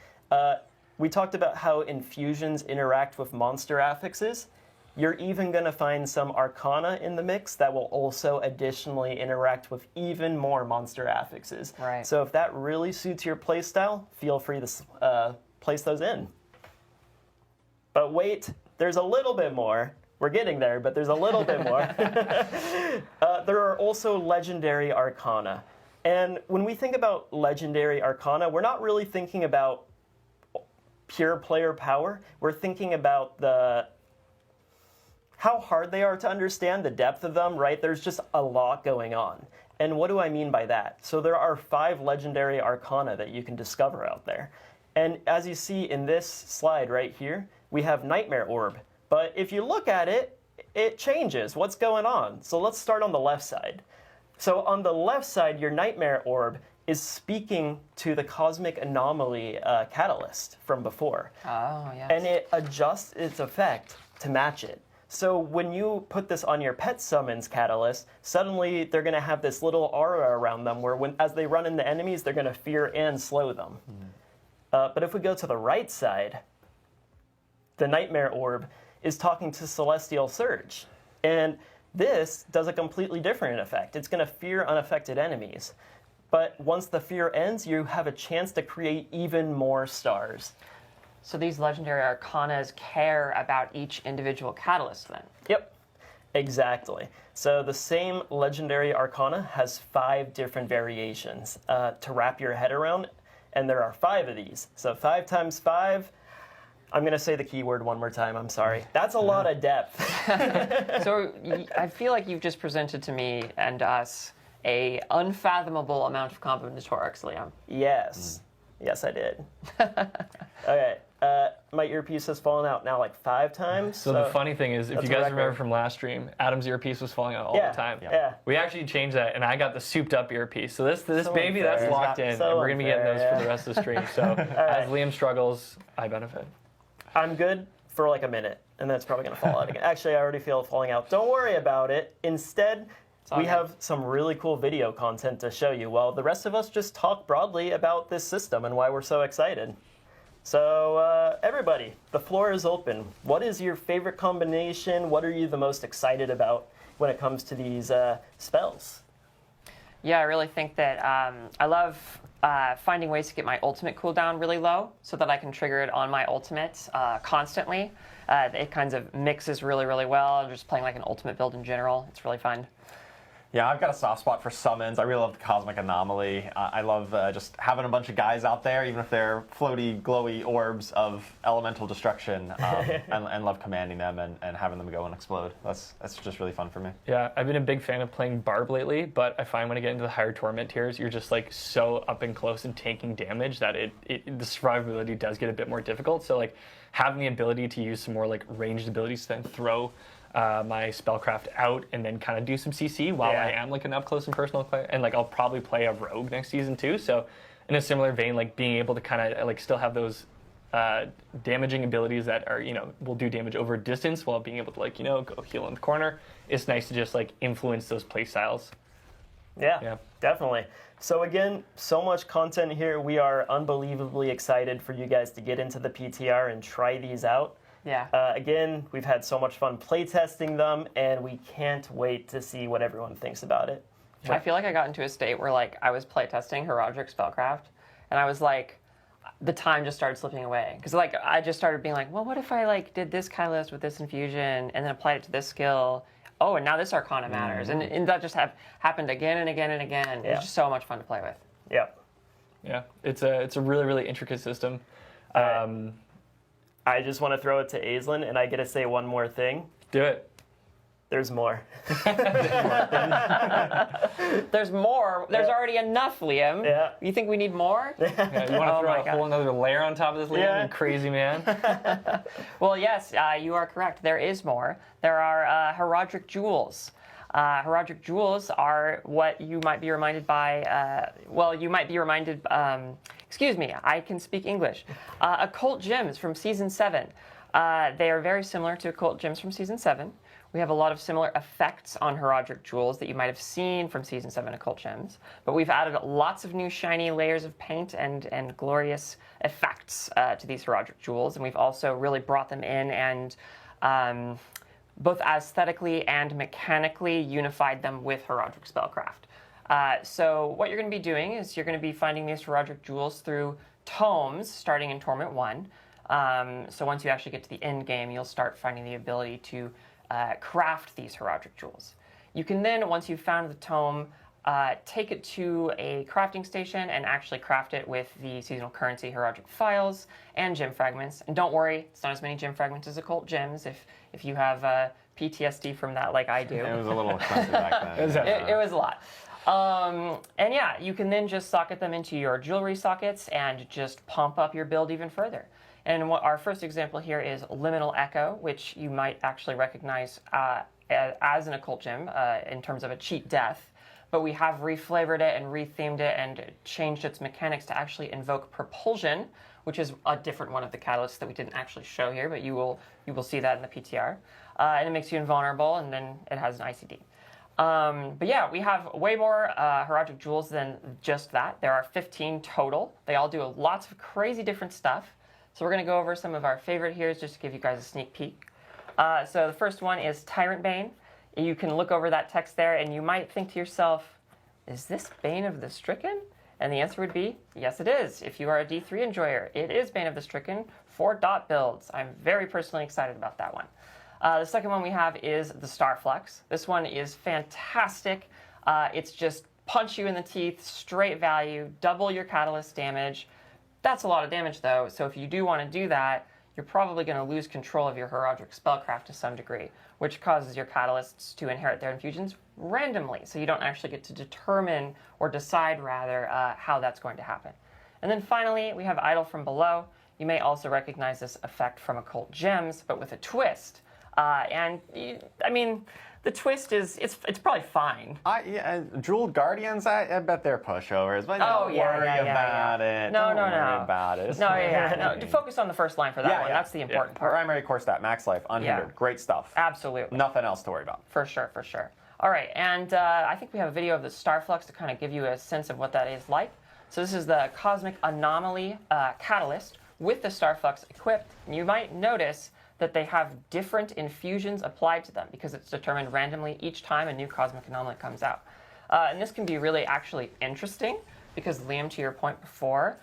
We talked about how infusions interact with monster affixes. You're even going to find some Arcana in the mix that will also additionally interact with even more monster affixes. Right. So if that really suits your playstyle, feel free to place those in. But wait, there's a little bit more. We're getting there, but there's a little bit more. There are also legendary arcana. And when we think about legendary arcana, we're not really thinking about pure player power. We're thinking about how hard they are to understand, the depth of them, right? There's just a lot going on. And what do I mean by that? So there are 5 legendary arcana that you can discover out there. And as you see in this slide right here, we have Nightmare Orb. But if you look at it, it changes. What's going on? So let's start on the left side. So on the left side, your Nightmare Orb is speaking to the Cosmic Anomaly catalyst from before. Oh, yes. And it adjusts its effect to match it. So when you put this on your pet summons catalyst, suddenly they're going to have this little aura around them where as they run into enemies, they're going to fear and slow them. But if we go to the right side, the Nightmare Orb is talking to Celestial Surge. And this does a completely different effect. It's going to fear unaffected enemies. But once the fear ends, you have a chance to create even more stars. So these legendary arcanas care about each individual catalyst then? Yep, exactly. So the same legendary arcana has 5 different variations to wrap your head around, and there are 5 of these. So 5 times 5, I'm going to say the keyword one more time, I'm sorry. That's a lot of depth. So I feel like you've just presented to me and us a unfathomable amount of combinatorics, Liam. Yes. Yes, I did. Okay. My earpiece has fallen out now like 5 times. So the funny thing is, if you that's a guys remember record. from last stream, Adam's earpiece was falling out all Yeah, the time. yeah. We actually changed that, and I got the souped-up earpiece. So this So baby, unfair. that's locked in, So and we're going to be getting those unfair, for the rest of the stream. So as Liam struggles, I benefit. I'm good for like a minute, and then it's probably going to fall out again. Actually, I already feel it falling out. Don't worry about it. Instead, we good. have some really cool video content to show you while the rest of us just talk broadly about this system and why we're so excited. So, everybody, the floor is open. What is your favorite combination? What are you the most excited about when it comes to these spells? Yeah, I really think that I love finding ways to get my ultimate cooldown really low so that I can trigger it on my ultimate constantly. It kind of mixes really, really well. I'm just playing like an ultimate build in general. It's really fun. Yeah, I've got a soft spot for summons. I really love the Cosmic Anomaly. I love just having a bunch of guys out there, even if they're floaty, glowy orbs of elemental destruction, and love commanding them and having them go and explode. That's just really fun for me. Yeah, I've been a big fan of playing Barb lately, but I find when I get into the higher Torment tiers, you're just like so up and close and taking damage that the survivability does get a bit more difficult. So like having the ability to use some more like ranged abilities to then throw my spellcraft out and then kind of do some CC while I am like an up close and personal player, and like I'll probably play a rogue next season too. So in a similar vein, like being able to kind of like still have those damaging abilities that are, will do damage over distance while being able to like, go heal in the corner. It's nice to just like influence those play styles. Yeah, definitely. So again, so much content here. We are unbelievably excited for you guys to get into the PTR and try these out. Yeah. Again, we've had so much fun playtesting them, and we can't wait to see what everyone thinks about it. I feel like I got into a state where like I was playtesting Heraldric Spellcraft, and I was like, the time just started slipping away because like I just started being like, well, what if I like did this catalyst with this infusion and then applied it to this skill? Oh, and now this Arcana matters, and that just happened again and again and again. Yeah. It's just so much fun to play with. Yep. Yeah, it's a really, really intricate system. I just want to throw it to Aislinn, and I get to say one more thing. Do it. There's more. There's more. There's already enough, Liam. Yeah. You think we need more? Yeah, you want to Oh throw my a God. whole another layer on top of this, Liam? Yeah. You crazy man. Well, yes, you are correct. There is more. There are Heraldric Jewels. Heraldric Jewels are what you might be reminded by, excuse me, I can speak English. Occult Gems from Season 7. They are very similar to Occult Gems from Season 7. We have a lot of similar effects on Heraldric Jewels that you might have seen from Season 7 Occult Gems, but we've added lots of new shiny layers of paint and glorious effects to these Heraldric Jewels, and we've also really brought them in and both aesthetically and mechanically unified them with Heraldric Spellcraft. So what you're going to be doing is you're going to be finding these Heraldric Jewels through tomes starting in Torment 1. So once you actually get to the end game, you'll start finding the ability to craft these heraldic jewels. You can then, once you've found the tome, take it to a crafting station and actually craft it with the seasonal currency heraldic files and gem fragments. And don't worry, it's not as many gem fragments as occult gems if you have PTSD from that like I do. It was a little expensive back then. It was a lot. And yeah, you can then just socket them into your jewelry sockets and just pump up your build even further. And our first example here is Liminal Echo, which you might actually recognize as an occult gem in terms of a cheat death. But we have reflavored it and rethemed it and changed its mechanics to actually invoke propulsion, which is a different one of the catalysts that we didn't actually show here, but you will see that in the PTR. And it makes you invulnerable, and then it has an ICD. But yeah, we have way more heraldic jewels than just that. There are 15 total. They all do lots of crazy different stuff. So we're going to go over some of our favorite here just to give you guys a sneak peek. So the first one is Tyrant Bane. You can look over that text there, and you might think to yourself, is this Bane of the Stricken? And the answer would be, yes it is. If you are a D3 enjoyer, it is Bane of the Stricken for dot builds. I'm very personally excited about that one. The second one we have is the Starflux. This one is fantastic. It's just punch you in the teeth, straight value, double your catalyst damage. That's a lot of damage though, so if you do want to do that, you're probably going to lose control of your heraldic spellcraft to some degree, which causes your catalysts to inherit their infusions randomly, so you don't actually get to determine or decide rather how that's going to happen. And then finally, we have Idol from Below. You may also recognize this effect from Occult Gems, but with a twist. I mean, the twist is, it's probably fine. Jeweled Guardians, I bet they're pushovers, but don't worry about it. No. Don't worry about it. No. Focus on the first line for that one. That's the important part. Primary core stat, max life, unhindered. Yeah. Great stuff. Absolutely. Nothing else to worry about. For sure. All right, and I think we have a video of the Starflux to kind of give you a sense of what that is like. So this is the Cosmic Anomaly Catalyst with the Starflux equipped. And you might notice that they have different infusions applied to them because it's determined randomly each time a new Cosmic Anomaly comes out. And this can be really actually interesting because, Liam, to your point before,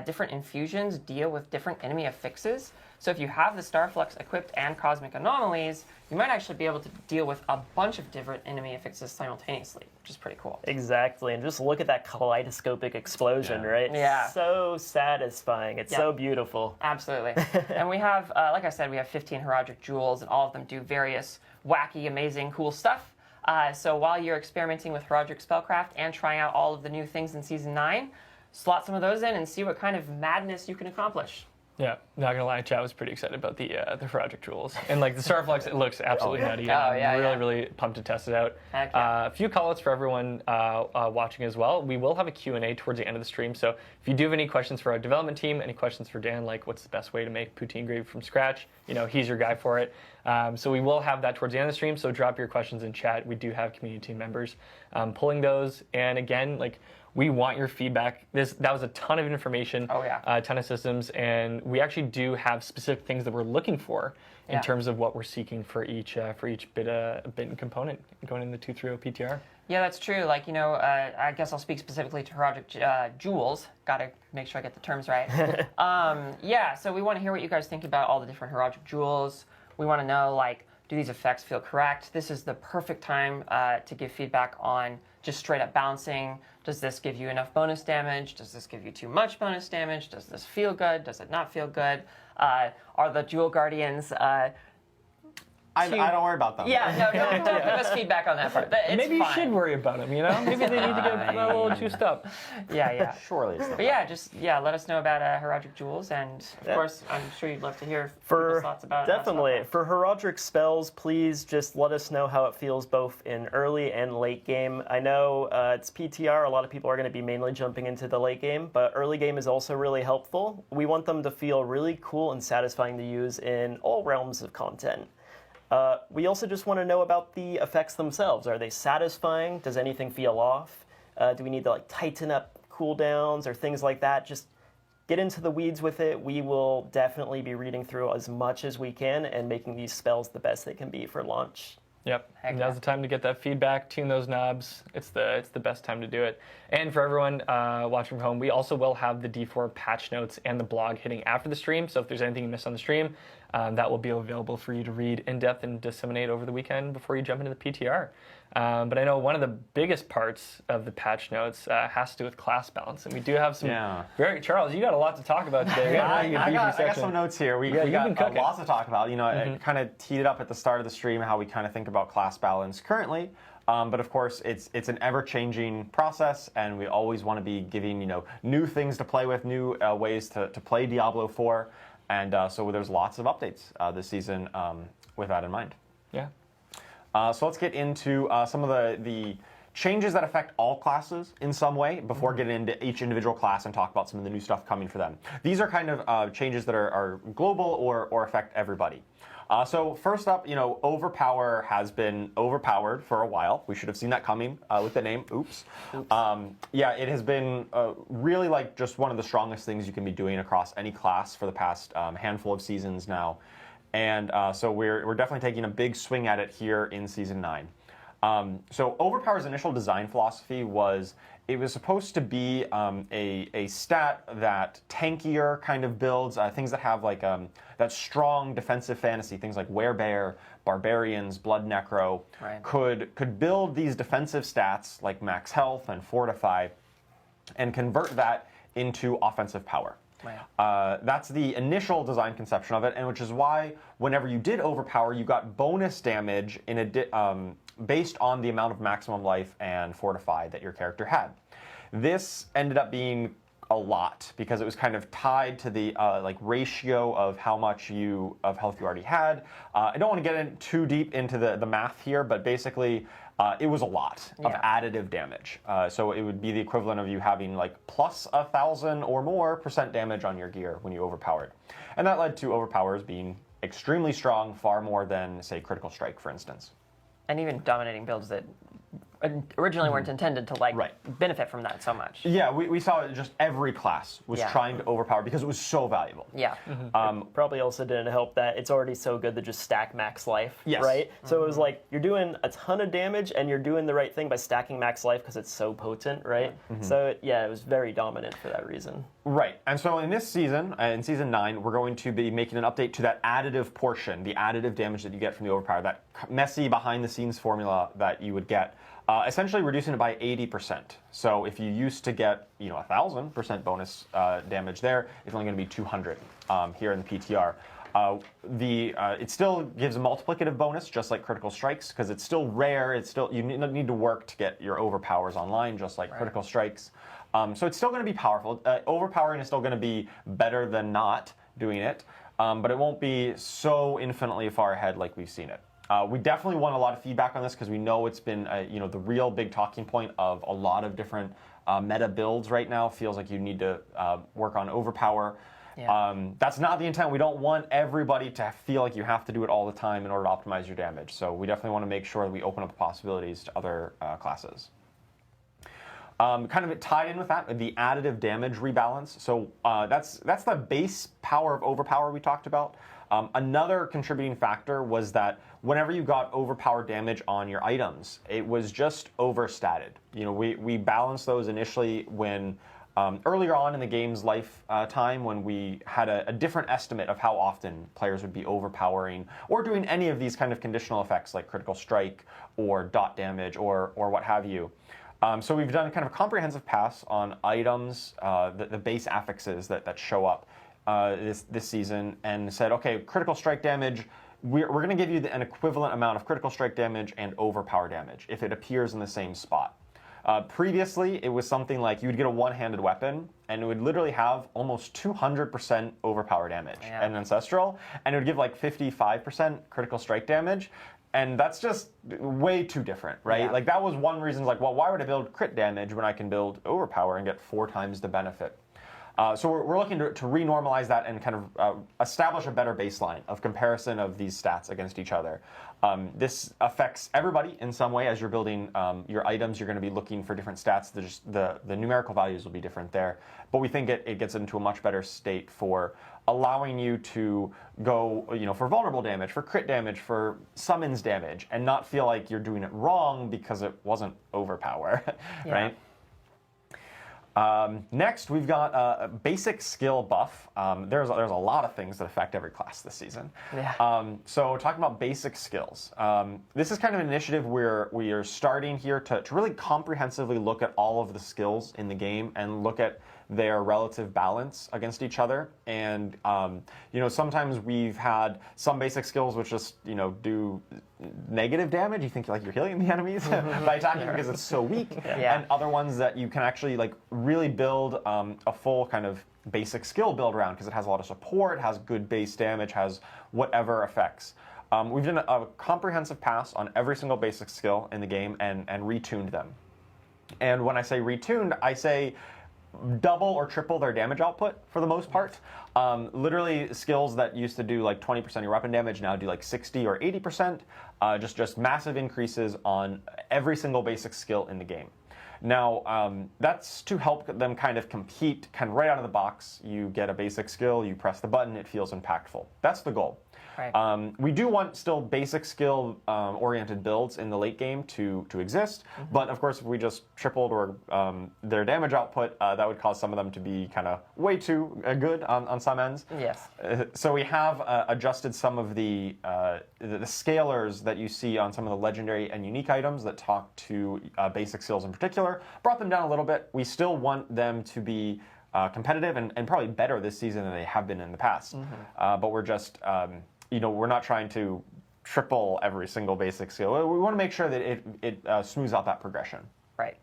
different infusions deal with different enemy affixes. So if you have the Starflux equipped and Cosmic Anomalies, you might actually be able to deal with a bunch of different enemy affixes simultaneously, which is pretty cool. Exactly, and just look at that kaleidoscopic explosion, right? Yeah. So satisfying. It's so beautiful. Absolutely. And we have, like I said, we have 15 heraldic jewels, and all of them do various wacky, amazing, cool stuff. So while you're experimenting with heraldic spellcraft and trying out all of the new things in Season 9, slot some of those in and see what kind of madness you can accomplish. Yeah, not gonna lie, chat was pretty excited about the heraldic jewels, and like the Starflux, it looks absolutely nutty. I'm really pumped to test it out. Heck yeah. A few callouts for everyone watching as well. We will have a Q&A towards the end of the stream, so if you do have any questions for our development team, any questions for Dan, like what's the best way to make poutine gravy from scratch, he's your guy for it. So we will have that towards the end of the stream. So drop your questions in chat. We do have community team members pulling those, and again, we want your feedback. That was a ton of information, a ton of systems, and we actually do have specific things that we're looking for in terms of what we're seeking for each bit and component going in the 230 PTR. Yeah, that's true. I guess I'll speak specifically to heraldic jewels. Got to make sure I get the terms right. So we want to hear what you guys think about all the different heraldic jewels. We want to know, do these effects feel correct? This is the perfect time to give feedback on just straight up bouncing. Does this give you enough bonus damage? Does this give you too much bonus damage? Does this feel good? Does it not feel good? Are the Jewel Guardians... I don't worry about them. Yeah, no, don't give us feedback on that part. Maybe you should worry about them, Maybe they need to get a little juiced up. Yeah. Surely it's not. But let us know about heraldic jewels, and of course, I'm sure you'd love to hear people's thoughts about it. Definitely. For heraldic spells, please just let us know how it feels both in early and late game. I know it's PTR, a lot of people are going to be mainly jumping into the late game, but early game is also really helpful. We want them to feel really cool and satisfying to use in all realms of content. We also just want to know about the effects themselves. Are they satisfying? Does anything feel off? Do we need to tighten up cooldowns or things like that? Just get into the weeds with it. We will definitely be reading through as much as we can and making these spells the best they can be for launch. Yep. Heck Now's yeah. the time to get that feedback, tune those knobs. It's the best time to do it. And for everyone watching from home, we also will have the D4 patch notes and the blog hitting after the stream. So if there's anything you missed on the stream, that will be available for you to read in depth and disseminate over the weekend before you jump into the PTR. But I know one of the biggest parts of the patch notes has to do with class balance, and we do have some. Yeah. Charles, you got a lot to talk about today. I got some notes here. We you've been got cooking. lots to talk about. I kind of teed it up at the start of the stream how we kind of think about class balance currently. But of course, it's an ever-changing process, and we always want to be giving new things to play with, new ways to play Diablo 4, and so there's lots of updates this season with that in mind. Yeah. So let's get into some of the changes that affect all classes in some way before getting into each individual class and talk about some of the new stuff coming for them. These are kind of changes that are global or affect everybody. So first up, Overpower has been overpowered for a while. We should have seen that coming with the name. Oops. Yeah, it has been really like just one of the strongest things you can be doing across any class for the past handful of seasons now. And so we're definitely taking a big swing at it here in Season 9. So Overpower's initial design philosophy was it was supposed to be a stat that tankier kind of builds, things that have like that strong defensive fantasy, things like Werebear, Barbarians, Blood Necro, Right. could build these defensive stats like Max Health and Fortify and convert that into offensive power. Right. That's the initial design conception of it, and which is why whenever you did Overpower, you got bonus damage based on the amount of maximum life and Fortify that your character had. This ended up being a lot because it was kind of tied to the ratio of how much of health you already had. I don't want to get in too deep into the math here, but basically it was a lot of additive damage. So it would be the equivalent of you having like plus 1,000 or more % damage on your gear when you overpowered. And that led to overpowers being extremely strong, far more than, say, Critical Strike, for instance. And even dominating builds that originally weren't intended to benefit from that so much. Yeah, we saw it just every class was Yeah. trying to overpower because it was so valuable. Yeah. Probably also didn't help that it's already so good to just stack max life, Yes. right? So it was like you're doing a ton of damage and you're doing the right thing by stacking max life because it's so potent, right? So it was very dominant for that reason. Right, and so in this season, in Season 9, we're going to be making an update to that additive portion, the additive damage that you get from the overpower, that messy behind-the-scenes formula that you would get, essentially reducing it by 80%. So if you used to get 1,000% bonus damage there, it's only going to be 200 here in the PTR. It still gives a multiplicative bonus, just like Critical Strikes, because it's still rare. You need to work to get your overpowers online, just like Critical Strikes. So it's still going to be powerful. Overpowering is still going to be better than not doing it, but it won't be so infinitely far ahead like we've seen it. We definitely want a lot of feedback on this because we know it's been the real big talking point of a lot of different meta builds right now. Feels like you need to work on overpower. Yeah. That's not the intent. We don't want everybody to feel like you have to do it all the time in order to optimize your damage. So we definitely want to make sure that we open up the possibilities to other classes. Kind of tied in with that, the additive damage rebalance. So that's the base power of overpower we talked about. Another contributing factor was that whenever you got overpower damage on your items, it was just overstated. We balanced those initially when earlier on in the game's lifetime when we had a different estimate of how often players would be overpowering or doing any of these kind of conditional effects like Critical Strike or dot damage or what have you. So we've done kind of a comprehensive pass on items, the base affixes that show up this season, and said, okay, Critical Strike damage, we're going to give you an equivalent amount of Critical Strike damage and overpower damage if it appears in the same spot. Previously, it was something like you would get a one-handed weapon, and it would literally have almost 200% overpower damage and Ancestral, and it would give like 55% Critical Strike damage. And that's just way too different, right? Yeah. Like that was one reason, like, well, why would I build crit damage when I can build overpower and get 4 times the benefit? So we're looking to renormalize that and kind of establish a better baseline of comparison of these stats against each other. This affects everybody in some way. As you're building your items, you're going to be looking for different stats. The numerical values will be different there. But we think it gets into a much better state for allowing you to go, for vulnerable damage, for crit damage, for summons damage, and not feel like you're doing it wrong because it wasn't overpower, right? Next, we've got a basic skill buff. There's a lot of things that affect every class this season. Yeah. So talking about basic skills, this is kind of an initiative where we are starting here to really comprehensively look at all of the skills in the game and look at their relative balance against each other. And sometimes we've had some basic skills which just do negative damage. You think you're healing the enemies by attacking because it's so weak. And other ones that you can actually really build a full kind of basic skill build around because it has a lot of support, has good base damage, has whatever effects. We've done a comprehensive pass on every single basic skill in the game and retuned them. And when I say retuned, I say double or triple their damage output for the most part. Literally skills that used to do 20% of your weapon damage now do 60 or 80%. Just massive increases on every single basic skill in the game. Now, that's to help them kind of compete kind of right out of the box. You get a basic skill, you press the button, it feels impactful. That's the goal. Right. We do want still basic skill oriented builds in the late game to exist, but of course if we just tripled or their damage output, that would cause some of them to be kind of way too good on some ends. Yes. So we have adjusted some of the scalars that you see on some of the legendary and unique items that talk to basic skills in particular, brought them down a little bit. We still want them to be competitive and probably better this season than they have been in the past, but we're just we're not trying to triple every single basic skill. We want to make sure that it smooths out that progression. Right.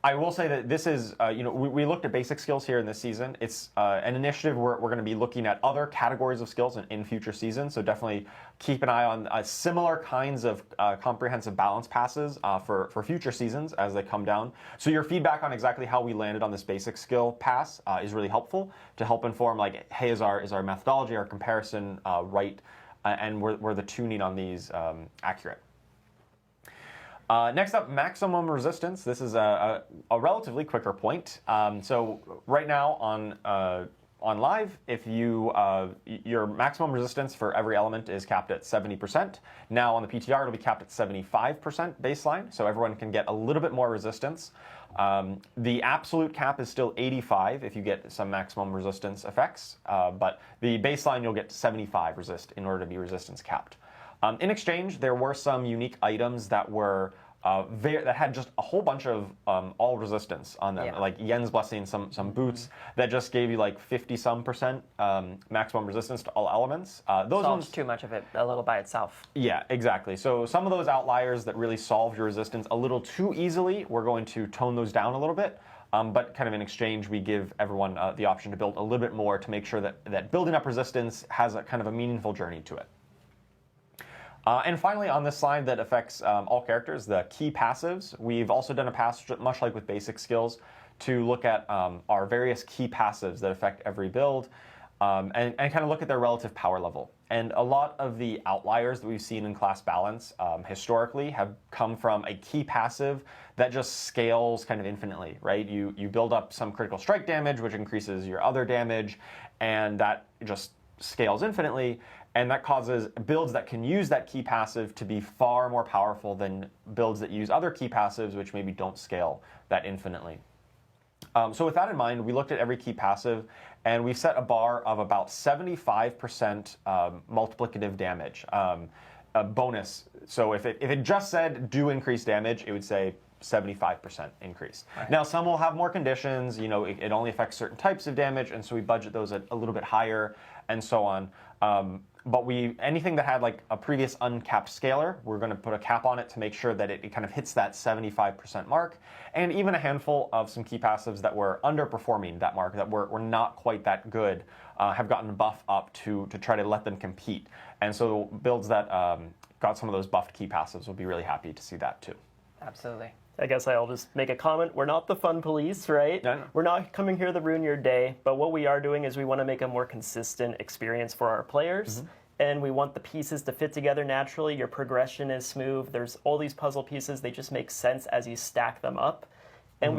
I will say that this is, we looked at basic skills here in this season. It's an initiative where we're going to be looking at other categories of skills in future seasons. So definitely keep an eye on similar kinds of comprehensive balance passes for future seasons as they come down. So your feedback on exactly how we landed on this basic skill pass is really helpful to help inform hey, is our methodology, our comparison right, and were the tuning on these accurate. Next up, maximum resistance. This is a relatively quicker point. So right now on live, if your maximum resistance for every element is capped at 70%. Now on the PTR, it'll be capped at 75% baseline, so everyone can get a little bit more resistance. The absolute cap is still 85 if you get some maximum resistance effects, but the baseline you'll get 75 resist in order to be resistance capped. In exchange, there were some unique items that were that had just a whole bunch of all resistance on them, like Yen's Blessing, some boots that just gave you 50-some% maximum resistance to all elements. Those Solves ones too much of it a little by itself. Yeah, exactly. So some of those outliers that really solved your resistance a little too easily, we're going to tone those down a little bit. But kind of in exchange, we give everyone the option to build a little bit more to make sure that building up resistance has a kind of a meaningful journey to it. And finally, on this slide that affects all characters, the key passives, we've also done a pass, much like with basic skills, to look at our various key passives that affect every build and kind of look at their relative power level. And a lot of the outliers that we've seen in class balance historically have come from a key passive that just scales kind of infinitely, right? You build up some critical strike damage, which increases your other damage, and that just scales infinitely. And that causes builds that can use that key passive to be far more powerful than builds that use other key passives, which maybe don't scale that infinitely. So with that in mind, we looked at every key passive, and we set a bar of about 75% multiplicative damage bonus. So if it just said do increase damage, it would say 75% increase. Right. Now, some will have more conditions. It only affects certain types of damage, and so we budget those at a little bit higher, and so on. But anything that had a previous uncapped scalar, we're going to put a cap on it to make sure that it kind of hits that 75% mark. And even a handful of some key passives that were underperforming that mark, that were not quite that good, have gotten buff up to try to let them compete. And so builds that got some of those buffed key passives will be really happy to see that too. Absolutely. I guess I'll just make a comment. We're not the fun police, right? No. We're not coming here to ruin your day, but what we are doing is we want to make a more consistent experience for our players, and we want the pieces to fit together naturally. Your progression is smooth. There's all these puzzle pieces. They just make sense as you stack them up, and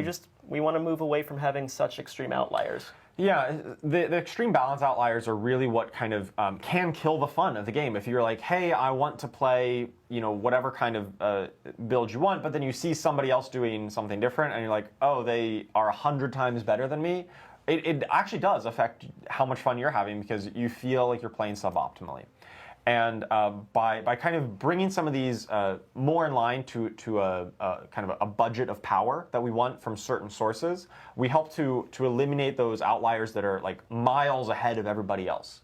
we want to move away from having such extreme outliers. Yeah, the extreme balance outliers are really what kind of can kill the fun of the game. If you're like, hey, I want to play, whatever kind of build you want, but then you see somebody else doing something different, and you're like, oh, they are 100 times better than me. It actually does affect how much fun you're having because you feel like you're playing suboptimally. And by kind of bringing some of these more in line to a kind of a budget of power that we want from certain sources, we help to eliminate those outliers that are like miles ahead of everybody else.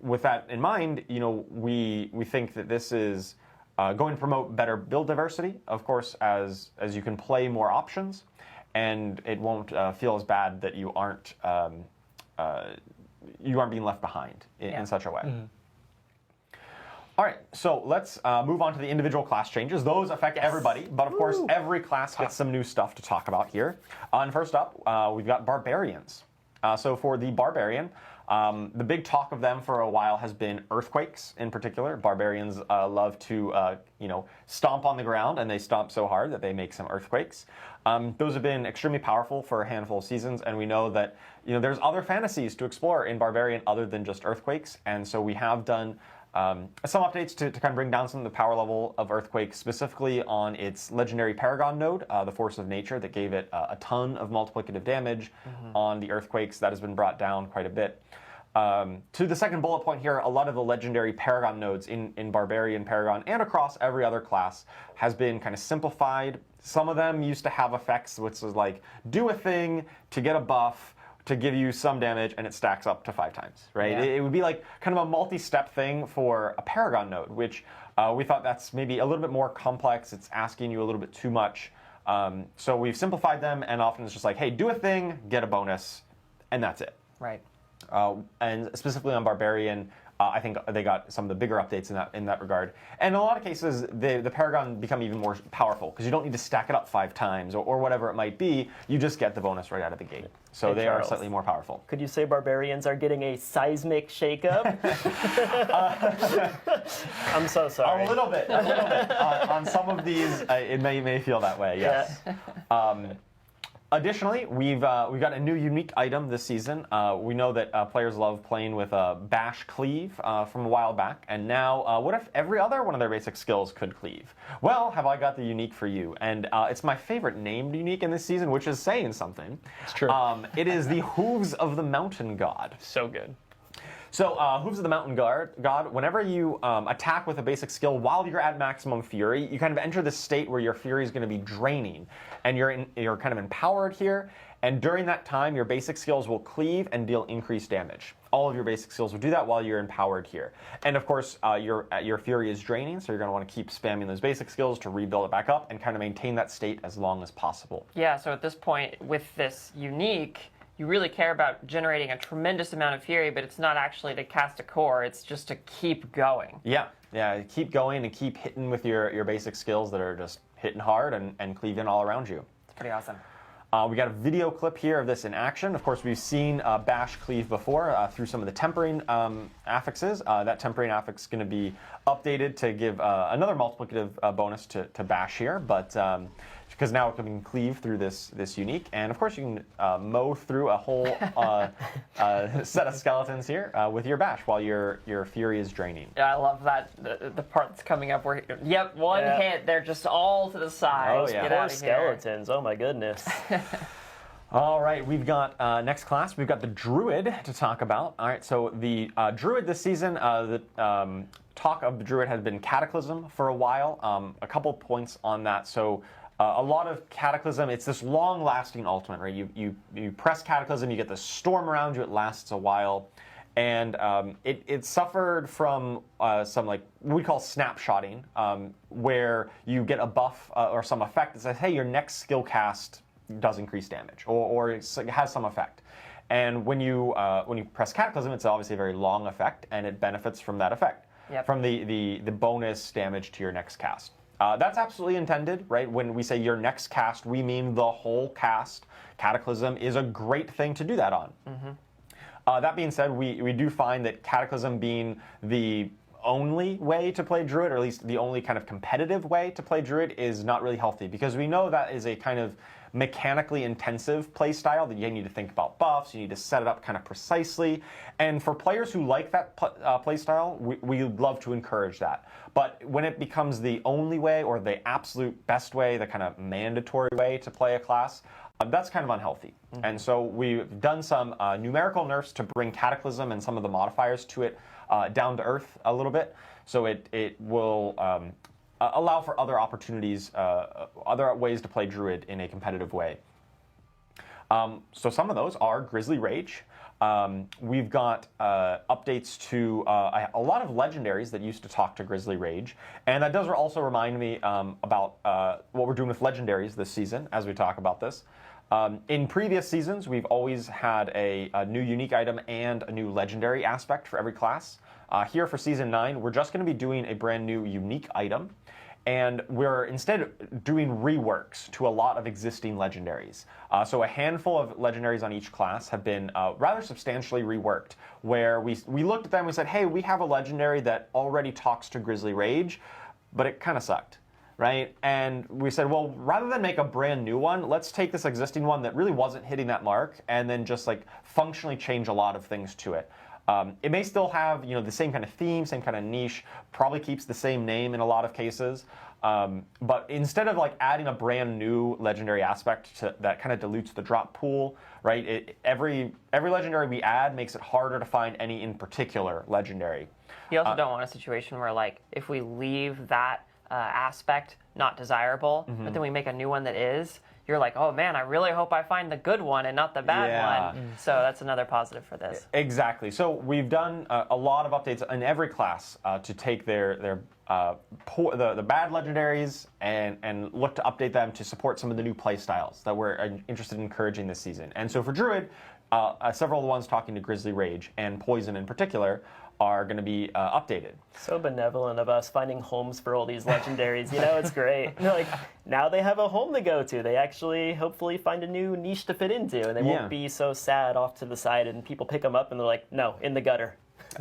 With that in mind, we think that this is going to promote better build diversity, of course, as you can play more options, and it won't feel as bad that you aren't being left behind in such a way. All right, so let's move on to the individual class changes. Those affect everybody, but of course, every class gets some new stuff to talk about here. And first up, we've got barbarians. So for the barbarian, the big talk of them for a while has been earthquakes in particular. Barbarians love to, stomp on the ground, and they stomp so hard that they make some earthquakes. Those have been extremely powerful for a handful of seasons, and we know that there's other fantasies to explore in barbarian other than just earthquakes, and so we have done some updates to kind of bring down some of the power level of Earthquake, specifically on its legendary Paragon node, the Force of Nature, that gave it a ton of multiplicative damage on the Earthquakes. That has been brought down quite a bit. To the second bullet point here, a lot of the legendary Paragon nodes in Barbarian, Paragon, and across every other class has been kind of simplified. Some of them used to have effects, which was like, do a thing to get a buff, to give you some damage, and it stacks up to 5 times, right? Yeah. It would be like kind of a multi-step thing for a Paragon node, which we thought that's maybe a little bit more complex. It's asking you a little bit too much. So we've simplified them, and often it's just like, hey, do a thing, get a bonus, and that's it. Right. And specifically on Barbarian, I think they got some of the bigger updates in that regard. And in a lot of cases, the Paragon become even more powerful because you don't need to stack it up 5 times or whatever it might be. You just get the bonus right out of the gate. So Hey, they Charles, are slightly more powerful. Could you say barbarians are getting a seismic shakeup? I'm so sorry. A little bit. On some of these, it may feel that way. Yes. Yeah. Additionally, we've got a new unique item this season. We know that players love playing with Bash Cleave from a while back, and now what if every other one of their basic skills could cleave? Well, have I got the unique for you? And it's my favorite named unique in this season, which is saying something. It's true. It is the Hooves of the Mountain God. So good. So, Hooves of the Mountain God, whenever you attack with a basic skill while you're at maximum fury, you kind of enter this state where your fury is going to be draining, and you're kind of empowered here, and during that time, your basic skills will cleave and deal increased damage. All of your basic skills will do that while you're empowered here. And of course, your fury is draining, so you're going to want to keep spamming those basic skills to rebuild it back up and kind of maintain that state as long as possible. Yeah, so at this point, with this unique, you really care about generating a tremendous amount of fury, but it's not actually to cast a core, it's just to keep going. Yeah, keep going and keep hitting with your basic skills that are just hitting hard and cleaving all around you. It's pretty awesome. We got a video clip here of this in action. Of course, we've seen Bash Cleave before through some of the tempering affixes. That tempering affix is going to be updated to give another multiplicative bonus to Bash here, but because now it can cleave through this unique, and of course you can mow through a whole set of skeletons here with your Bash while your fury is draining. Yeah, I love that, the part that's coming up where, yep, one hit, they're just all to the side. Oh, yeah. Get Poor out of here. skeletons. Oh my goodness. All right, we've got next class. We've got the Druid to talk about. All right, so the Druid this season, the talk of the Druid has been Cataclysm for a while. A couple points on that. So a lot of Cataclysm, it's this long-lasting ultimate, right? You press Cataclysm, you get the storm around you, it lasts a while. And it suffered from some, like, what we call snapshotting, where you get a buff or some effect that says, hey, your next skill cast does increase damage, or it has some effect. And when you press Cataclysm, it's obviously a very long effect, and it benefits from that effect, Yep. from the bonus damage to your next cast. That's absolutely intended, right? When we say your next cast, we mean the whole cast. Cataclysm is a great thing to do that on. That being said, we do find that Cataclysm being the only way to play Druid, or at least the only kind of competitive way to play Druid, is not really healthy, because we know that is a kind of mechanically intensive play style that you need to think about buffs, you need to set it up kind of precisely, and for players who like that play style, we love to encourage that. But when it becomes the only way, or the absolute best way, the kind of mandatory way to play a class, that's kind of unhealthy. And so we've done some numerical nerfs to bring Cataclysm and some of the modifiers to it down to earth a little bit, so it will allow for other opportunities, other ways to play Druid in a competitive way. So some of those are Grizzly Rage. We've got updates to a lot of legendaries that used to talk to Grizzly Rage, and that does also remind me about what we're doing with legendaries this season as we talk about this. In previous seasons, we've always had a new unique item and a new legendary aspect for every class. Here for Season 9, we're just going to be doing a brand new unique item, and we're instead doing reworks to a lot of existing legendaries. So a handful of legendaries on each class have been rather substantially reworked, where we looked at them and we said, hey, we have a legendary that already talks to Grizzly Rage, but it kind of sucked. Right? And we said, well, rather than make a brand new one, let's take this existing one that really wasn't hitting that mark and then just like functionally change a lot of things to it. It may still have, the same kind of theme, same kind of niche, probably keeps the same name in a lot of cases. But instead of like adding a brand new legendary aspect that kind of dilutes the drop pool, right? Every legendary we add makes it harder to find any in particular legendary. You also don't want a situation where, like, if we leave that aspect not desirable, but then we make a new one that is, you're like, oh man, I really hope I find the good one and not the bad one. So that's another positive for this. Exactly. So we've done a lot of updates in every class to take the bad legendaries and look to update them to support some of the new play styles that we're interested in encouraging this season. And so for Druid, several of the ones talking to Grizzly Rage and Poison in particular are going to be updated. So benevolent of us finding homes for all these legendaries. It's great. Like, now they have a home to go to. They actually hopefully find a new niche to fit into, and they won't be so sad off to the side and people pick them up and they're like, no, in the gutter.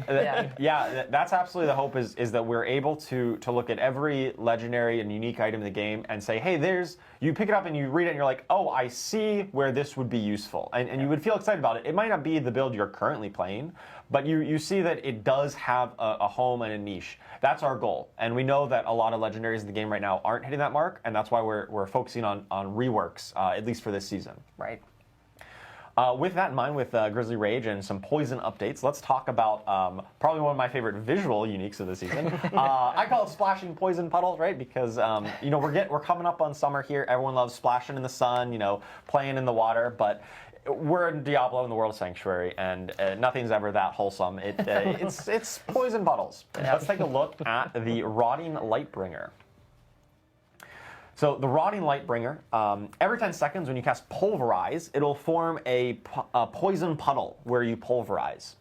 Yeah, that's absolutely the hope, is that we're able to look at every legendary and unique item in the game and say, hey, you pick it up and you read it and you're like, oh, I see where this would be useful. And you would feel excited about it. It might not be the build you're currently playing, but you see that it does have a home and a niche. That's our goal. And we know that a lot of legendaries in the game right now aren't hitting that mark, and that's why we're focusing on reworks, at least for this season. Right. With that in mind, with Grizzly Rage and some Poison updates, let's talk about probably one of my favorite visual uniques of the season. I call it splashing poison puddles, right? Because we're coming up on summer here. Everyone loves splashing in the sun, playing in the water, but we're in Diablo in the World Sanctuary, and nothing's ever that wholesome. It's poison puddles. Let's take a look at the Rotting Lightbringer. So the Rotting Lightbringer, every 10 seconds when you cast Pulverize, it'll form a poison puddle where you pulverize.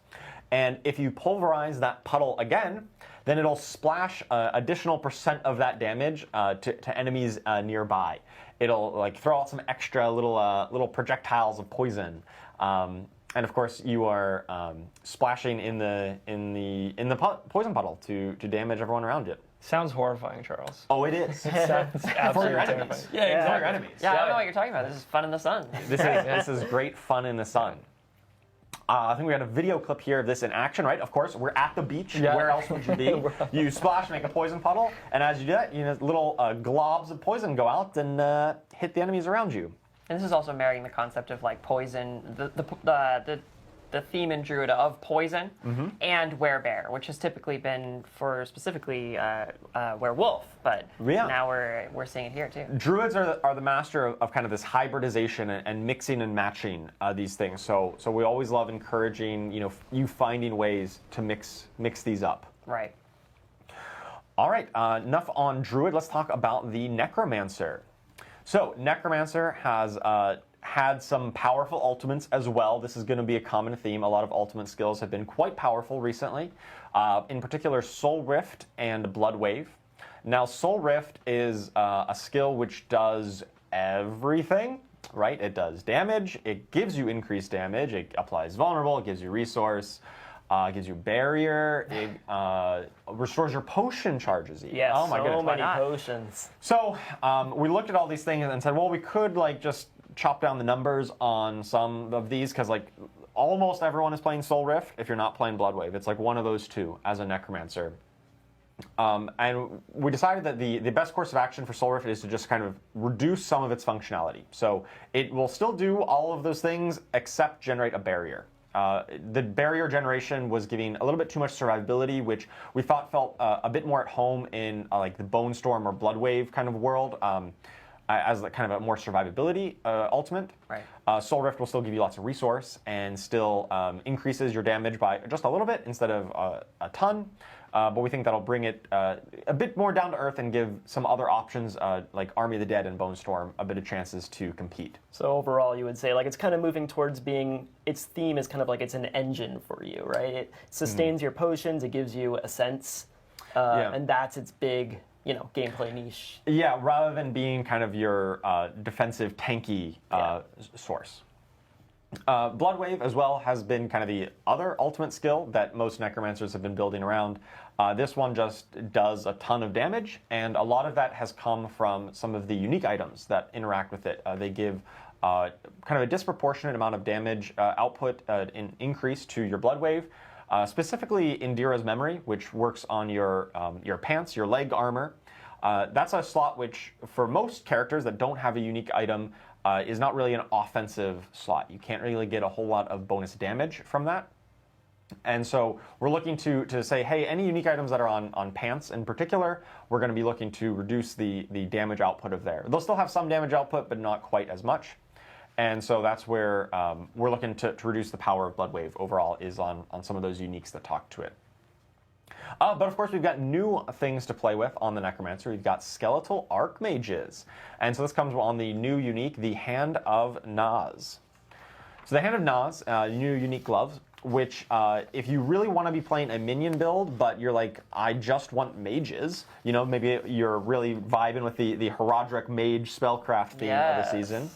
And if you pulverize that puddle again, then it'll splash additional % of that damage to enemies nearby. It'll like throw out some extra little projectiles of poison. And of course, you are splashing in the poison puddle to damage everyone around it. Sounds horrifying, Charles. Oh, it is. Sounds absolutely For your terrifying. enemies. Yeah, exactly. For your enemies. Yeah, I don't know what you're talking about. This is fun in the sun. This is great fun in the sun. I think we got a video clip here of this in action, right? Of course, we're at the beach. Yeah. Where else would you be? You splash, make a poison puddle, and as you do that, little globs of poison go out and hit the enemies around you. And this is also marrying the concept of like poison, the theme in Druid of poison and werebear, which has typically been for specifically werewolf, but now we're seeing it here too. Druids are the master of kind of this hybridization and mixing and matching these things. So we always love encouraging you finding ways to mix these up. Right. All right, enough on Druid. Let's talk about the Necromancer. So Necromancer has had some powerful ultimates as well. This is going to be a common theme. A lot of ultimate skills have been quite powerful recently. In particular, Soul Rift and Blood Wave. Now, Soul Rift is a skill which does everything, right? It does damage, it gives you increased damage, it applies vulnerable, it gives you resource, gives you barrier, it restores your potion charges even. Yeah, oh my so goodness, many potions. So we looked at all these things and said, well, we could like just chop down the numbers on some of these because like almost everyone is playing Soul Rift if you're not playing Bloodwave. It's like one of those two as a Necromancer. And we decided that the best course of action for Soul Rift is to just kind of reduce some of its functionality. So it will still do all of those things except generate a barrier. The barrier generation was giving a little bit too much survivability, which we thought felt a bit more at home in like the Bone Storm or Bloodwave kind of world. As like kind of a more survivability ultimate. Right. Soul Rift will still give you lots of resource and still increases your damage by just a little bit instead of a ton. But we think that'll bring it a bit more down to earth and give some other options like Army of the Dead and Bone Storm a bit of chances to compete. So overall, you would say like it's kind of moving towards being, its theme is kind of like it's an engine for you, right? It sustains your potions, it gives you a sense, and that's its big, gameplay niche. Yeah, rather than being kind of your defensive tanky source. Bloodwave as well has been kind of the other ultimate skill that most Necromancers have been building around. This one just does a ton of damage, and a lot of that has come from some of the unique items that interact with it. They give kind of a disproportionate amount of damage output in increase to your Bloodwave. Specifically Indira's Memory, which works on your pants, your leg armor. That's a slot which, for most characters that don't have a unique item, is not really an offensive slot. You can't really get a whole lot of bonus damage from that. And so we're looking to say, hey, any unique items that are on pants in particular, we're going to be looking to reduce the damage output of there. They'll still have some damage output, but not quite as much. And so that's where we're looking to reduce the power of Bloodwave overall, is on some of those uniques that talk to it. But of course, we've got new things to play with on the Necromancer. We've got Skeletal Archmages. And so this comes on the new unique, the Hand of Naz. So the Hand of Naz, new unique gloves, which if you really want to be playing a minion build, but you're like, I just want mages, maybe you're really vibing with the Herodric mage spellcraft theme of the season.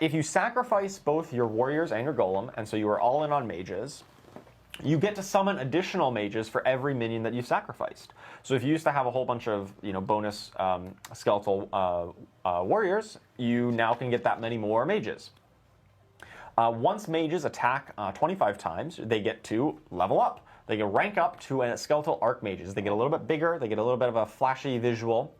If you sacrifice both your warriors and your golem, and so you are all in on mages, you get to summon additional mages for every minion that you sacrificed. So if you used to have a whole bunch of bonus skeletal warriors, you now can get that many more mages. Once mages attack 25 times, they get to level up. They can rank up to a Skeletal Archmages. They get a little bit bigger, they get a little bit of a flashy visual,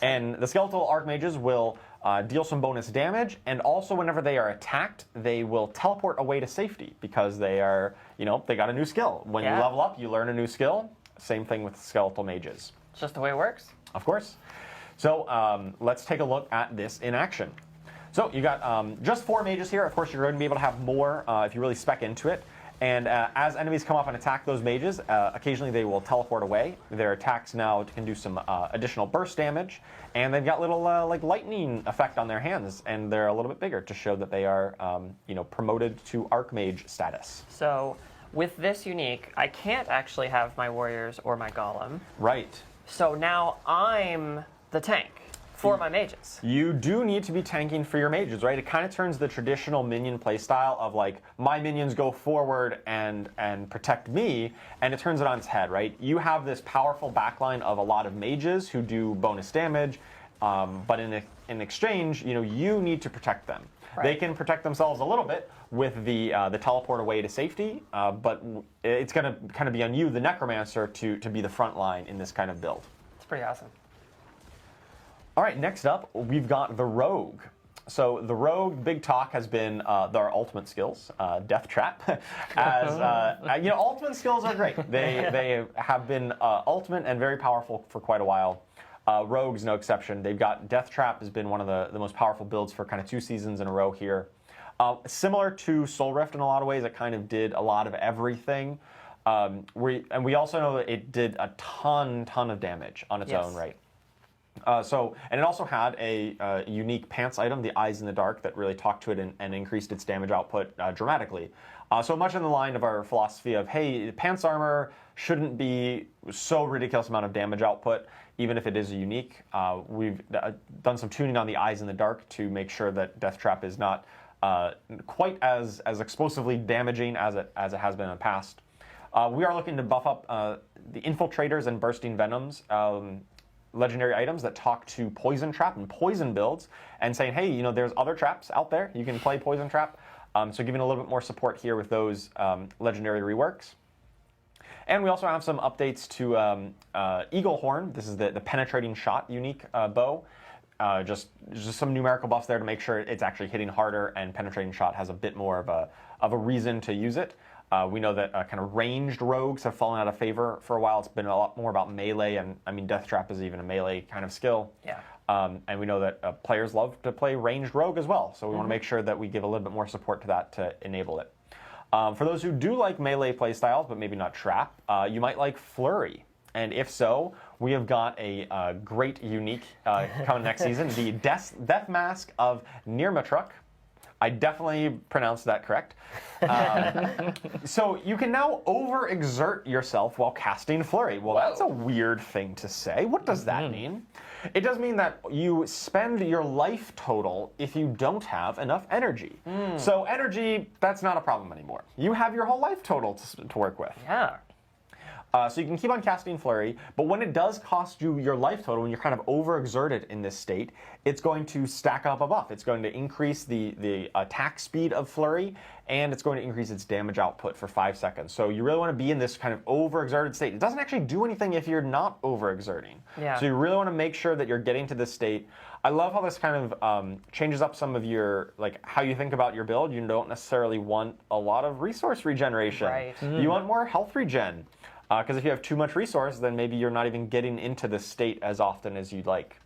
and the Skeletal Archmages will deal some bonus damage, and also whenever they are attacked, they will teleport away to safety because they are, they got a new skill. When you level up, you learn a new skill. Same thing with Skeletal Mages. It's just the way it works. Of course. So let's take a look at this in action. So you got just 4 mages here. Of course, you're going to be able to have more if you really spec into it. And as enemies come up and attack those mages, occasionally they will teleport away. Their attacks now can do some additional burst damage, and they've got little like lightning effect on their hands, and they're a little bit bigger to show that they are promoted to Archmage status. So with this unique, I can't actually have my warriors or my golem. Right. So now I'm the tank for my mages. You do need to be tanking for your mages, right? It kind of turns the traditional minion playstyle of like, my minions go forward and protect me, and it turns it on its head, right? You have this powerful backline of a lot of mages who do bonus damage, but in exchange, you need to protect them. Right. They can protect themselves a little bit with the teleport away to safety, but it's going to kind of be on you, the Necromancer, to be the front line in this kind of build. It's pretty awesome. All right, next up, we've got the Rogue. So the Rogue, big talk has been their ultimate skills, Death Trap. As ultimate skills are great. They have been ultimate and very powerful for quite a while. Rogue's no exception. They've got Death Trap has been one of the most powerful builds for kind of 2 seasons in a row here. Similar to Soul Rift in a lot of ways, it kind of did a lot of everything. We also know that it did a ton of damage on its own right. And it also had a unique pants item, the Eyes in the Dark, that really talked to it and increased its damage output dramatically. So much in the line of our philosophy of, hey, pants armor shouldn't be so ridiculous amount of damage output. even if it is a unique. We've done some tuning on the eyes in the dark to make sure that Death Trap is not quite as explosively damaging as it has been in the past. We are looking to buff up the Infiltrators and Bursting Venoms legendary items that talk to Poison Trap and Poison builds, and saying, hey, there's other traps out there. You can play Poison Trap. So giving a little bit more support here with those legendary reworks. And we also have some updates to Eagle Horn. This is the penetrating shot unique bow. Just some numerical buffs there to make sure it's actually hitting harder, and penetrating shot has a bit more of a reason to use it. We know that kind of ranged rogues have fallen out of favor for a while. It's been a lot more about melee, and I mean, Death Trap is even a melee kind of skill. Yeah. And we know that players love to play ranged rogue as well, so we want to make sure that we give a little bit more support to that to enable it. For those who do like melee playstyles, but maybe not trap, you might like Flurry. And if so, we have got a great unique coming next season, the Death Mask of Nirmatruk. I definitely pronounced that correct. So you can now overexert yourself while casting Flurry. Well, that's a weird thing to say. What does that mean? It does mean that you spend your life total if you don't have enough energy. So energy, that's not a problem anymore. You have your whole life total to work with. Yeah. So you can keep on casting Flurry, but when it does cost you your life total, when you're kind of overexerted in this state, it's going to stack up a buff. It's going to increase the attack speed of Flurry, and it's going to increase its damage output for 5 seconds. So you really want to be in this kind of overexerted state. It doesn't actually do anything if you're not overexerting. Yeah. So you really want to make sure that you're getting to this state. I love how this kind of changes up some of your, like, how you think about your build. You don't necessarily want a lot of resource regeneration. Right. You want more health regen. Because if you have too much resource, then maybe you're not even getting into this state as often as you'd like.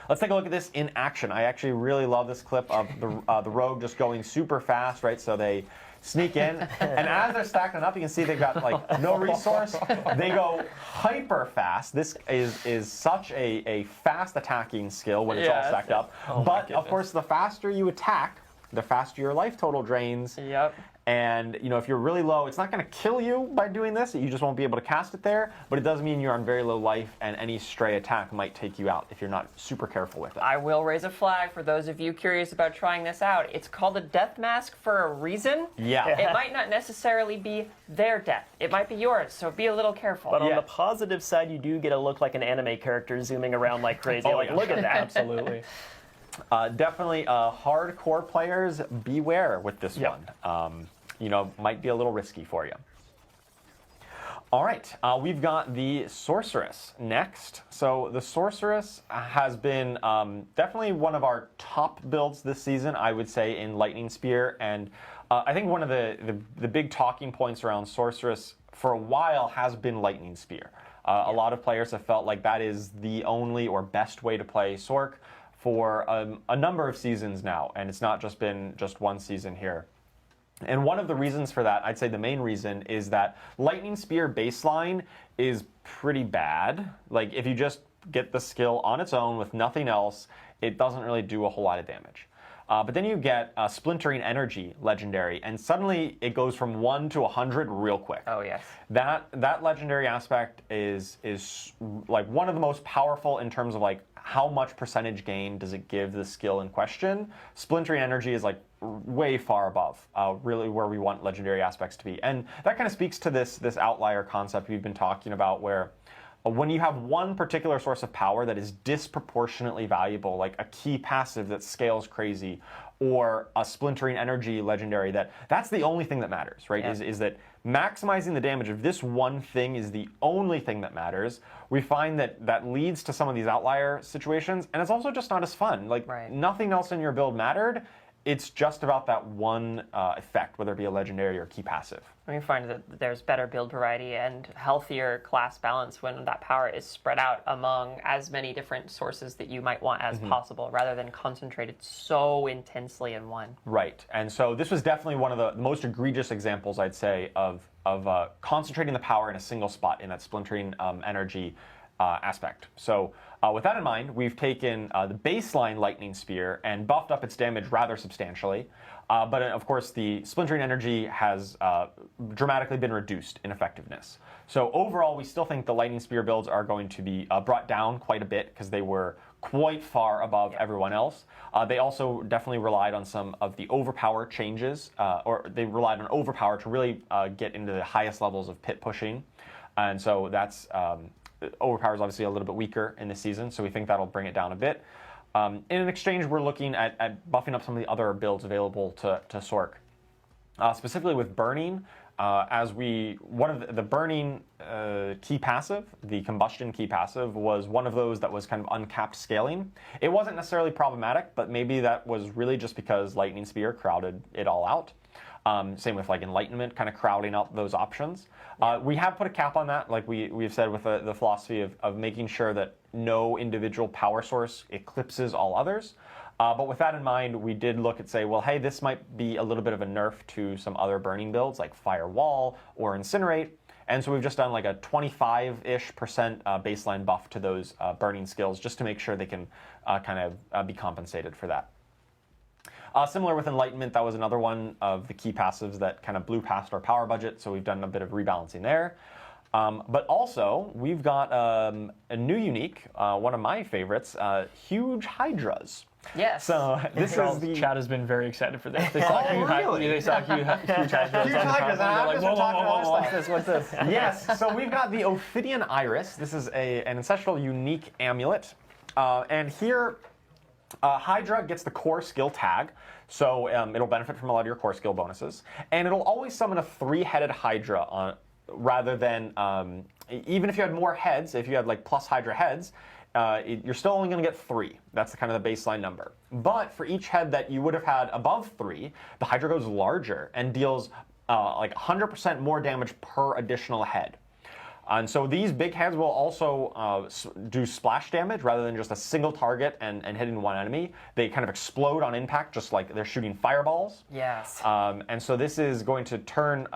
Let's take a look at this in action. I actually really love this clip of the rogue just going super fast, right? So they sneak in, and as they're stacking up, you can see they've got like no resource. They go hyper fast. This is such a fast attacking skill when it's all stacked up. But of course, the faster you attack, the faster your life total drains. Yep. And if you're really low, it's not going to kill you by doing this. You just won't be able to cast it there. But it does mean you're on very low life, and any stray attack might take you out if you're not super careful with it. I will raise a flag for those of you curious about trying this out. It's called a death mask for a reason. Yeah. It might not necessarily be their death. It might be yours, so be a little careful. But on the positive side, you do get to look like an anime character zooming around like crazy. Look at that. Absolutely. Definitely hardcore players, beware with this one. Might be a little risky for you. All right, we've got the Sorceress next. So the Sorceress has been definitely one of our top builds this season, I would say, in Lightning Spear. And I think one of the big talking points around Sorceress for a while has been Lightning Spear. A lot of players have felt like that is the only or best way to play Sorc for a number of seasons now, and it's not just been one season here. And one of the reasons for that, I'd say the main reason, is that Lightning Spear baseline is pretty bad. Like, if you just get the skill on its own with nothing else, it doesn't really do a whole lot of damage. But then you get Splintering Energy legendary, and suddenly it goes from 1 to 100 real quick. Oh, yes. That legendary aspect is like one of the most powerful in terms of like how much percentage gain does it give the skill in question. Splintering Energy is like way far above really where we want legendary aspects to be. And that kind of speaks to this outlier concept we've been talking about, where when you have one particular source of power that is disproportionately valuable, like a key passive that scales crazy, or a Splintering Energy legendary, that's the only thing that matters, right? Yeah. Is that maximizing the damage of this one thing is the only thing that matters. We find that leads to some of these outlier situations, and it's also just not as fun. Like, nothing else in your build mattered. It's just about that one effect, whether it be a legendary or key passive. We find that there's better build variety and healthier class balance when that power is spread out among as many different sources that you might want as possible, rather than concentrated so intensely in one. Right, and so this was definitely one of the most egregious examples, I'd say, of concentrating the power in a single spot in that Splintering Energy aspect. So with that in mind, we've taken the baseline Lightning Spear and buffed up its damage rather substantially. But of course, the Splintering Energy has dramatically been reduced in effectiveness. So overall, we still think the Lightning Spear builds are going to be brought down quite a bit because they were quite far above everyone else. They also definitely relied on some of the overpower changes, or they relied on overpower to really get into the highest levels of pit pushing. And so that's overpower is obviously a little bit weaker in this season, so we think that'll bring it down a bit. In exchange, we're looking at buffing up some of the other builds available to Sork. Specifically with burning, one of the burning key passive, the combustion key passive, was one of those that was kind of uncapped scaling. It wasn't necessarily problematic, but maybe that was really just because Lightning Spear crowded it all out. Same with like Enlightenment, kind of crowding out those options. We have put a cap on that, like we've said with the philosophy of making sure that no individual power source eclipses all others. But with that in mind, we did look at say, well, hey, this might be a little bit of a nerf to some other burning builds like Firewall or Incinerate. And so we've just done like a 25-ish% baseline buff to those burning skills just to make sure they can kind of be compensated for that. Similar with Enlightenment, that was another one of the key passives that kind of blew past our power budget, so we've done a bit of rebalancing there. But also, we've got a new unique, one of my favorites, huge Hydras. Yes. So this is the... Chad has been very excited for this. They saw really? They saw huge Hydras. Huge Hydras, and I'm just talking about what's this? What's this? Yes, so we've got the Ophidian Iris. This is an ancestral unique amulet. And here, Hydra gets the core skill tag, so it'll benefit from a lot of your core skill bonuses. And it'll always summon a 3-headed Hydra on, rather than, even if you had more heads, if you had like plus Hydra heads, you're still only going to get 3. That's kind of the baseline number. But for each head that you would have had above 3, the Hydra goes larger and deals like 100% more damage per additional head. And so these big heads will also do splash damage rather than just a single target and hitting one enemy. They kind of explode on impact, just like they're shooting fireballs. Yes. And so this is going to turn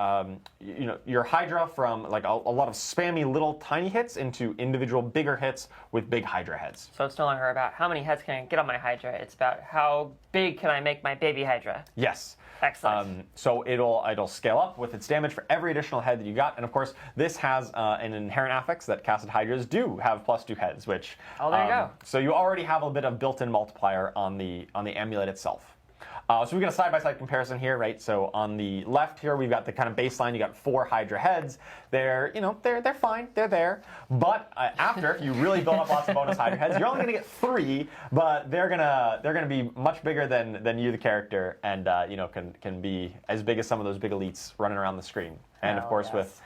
your Hydra from like a lot of spammy little tiny hits into individual bigger hits with big Hydra heads. So it's no longer about how many heads can I get on my Hydra. It's about how big can I make my baby Hydra. Yes. Excellent. So it'll scale up with its damage for every additional head that you got, and of course this has an inherent affix that casted Hydras do have +2 heads, which there you go. So you already have a bit of built-in multiplier on the amulet itself. So we've got a side-by-side comparison here, right? So on the left here, we've got the kind of baseline. You got 4 Hydra heads. They're fine. They're there. But after, if you really build up lots of bonus Hydra heads, you're only going to get 3, but they're gonna be much bigger than you, the character, and can be as big as some of those big elites running around the screen. And of course, with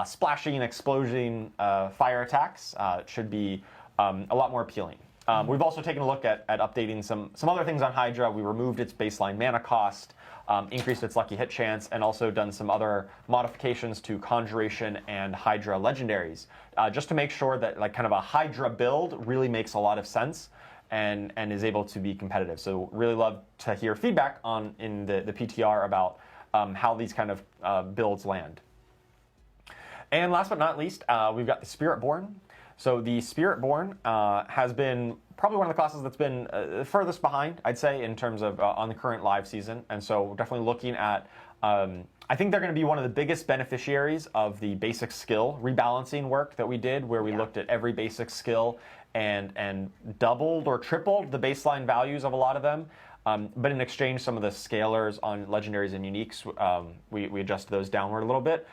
splashing and explosion fire attacks, it should be a lot more appealing. We've also taken a look at updating some other things on Hydra. We removed its baseline mana cost, increased its lucky hit chance, and also done some other modifications to Conjuration and Hydra legendaries, just to make sure that like kind of a Hydra build really makes a lot of sense and is able to be competitive. So really love to hear feedback in the PTR about how these kind of builds land. And last but not least, we've got the Spiritborn. So the Spiritborn has been probably one of the classes that's been furthest behind, I'd say, in terms of on the current live season. And so we're definitely looking at, I think they're going to be one of the biggest beneficiaries of the basic skill rebalancing work that we did, where we looked at every basic skill and doubled or tripled the baseline values of a lot of them. But in exchange, some of the scalars on legendaries and uniques, we adjusted those downward a little bit.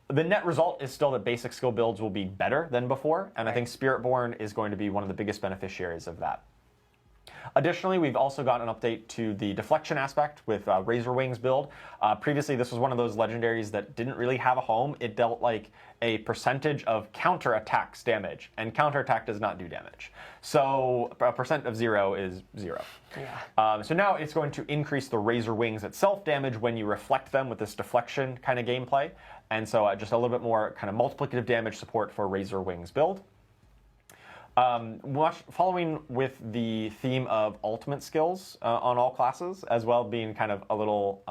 The net result is still that basic skill builds will be better than before, and I think Spiritborn is going to be one of the biggest beneficiaries of that. Additionally, we've also got an update to the deflection aspect with Razor Wings build. Previously, this was one of those legendaries that didn't really have a home. It dealt like a percentage of counterattacks damage, and counterattack does not do damage. So a percent of 0 is 0. Yeah. So now it's going to increase the Razor Wings itself damage when you reflect them with this deflection kind of gameplay. And so just a little bit more kind of multiplicative damage support for Razor Wings build. Following with the theme of ultimate skills on all classes, as well being kind of a little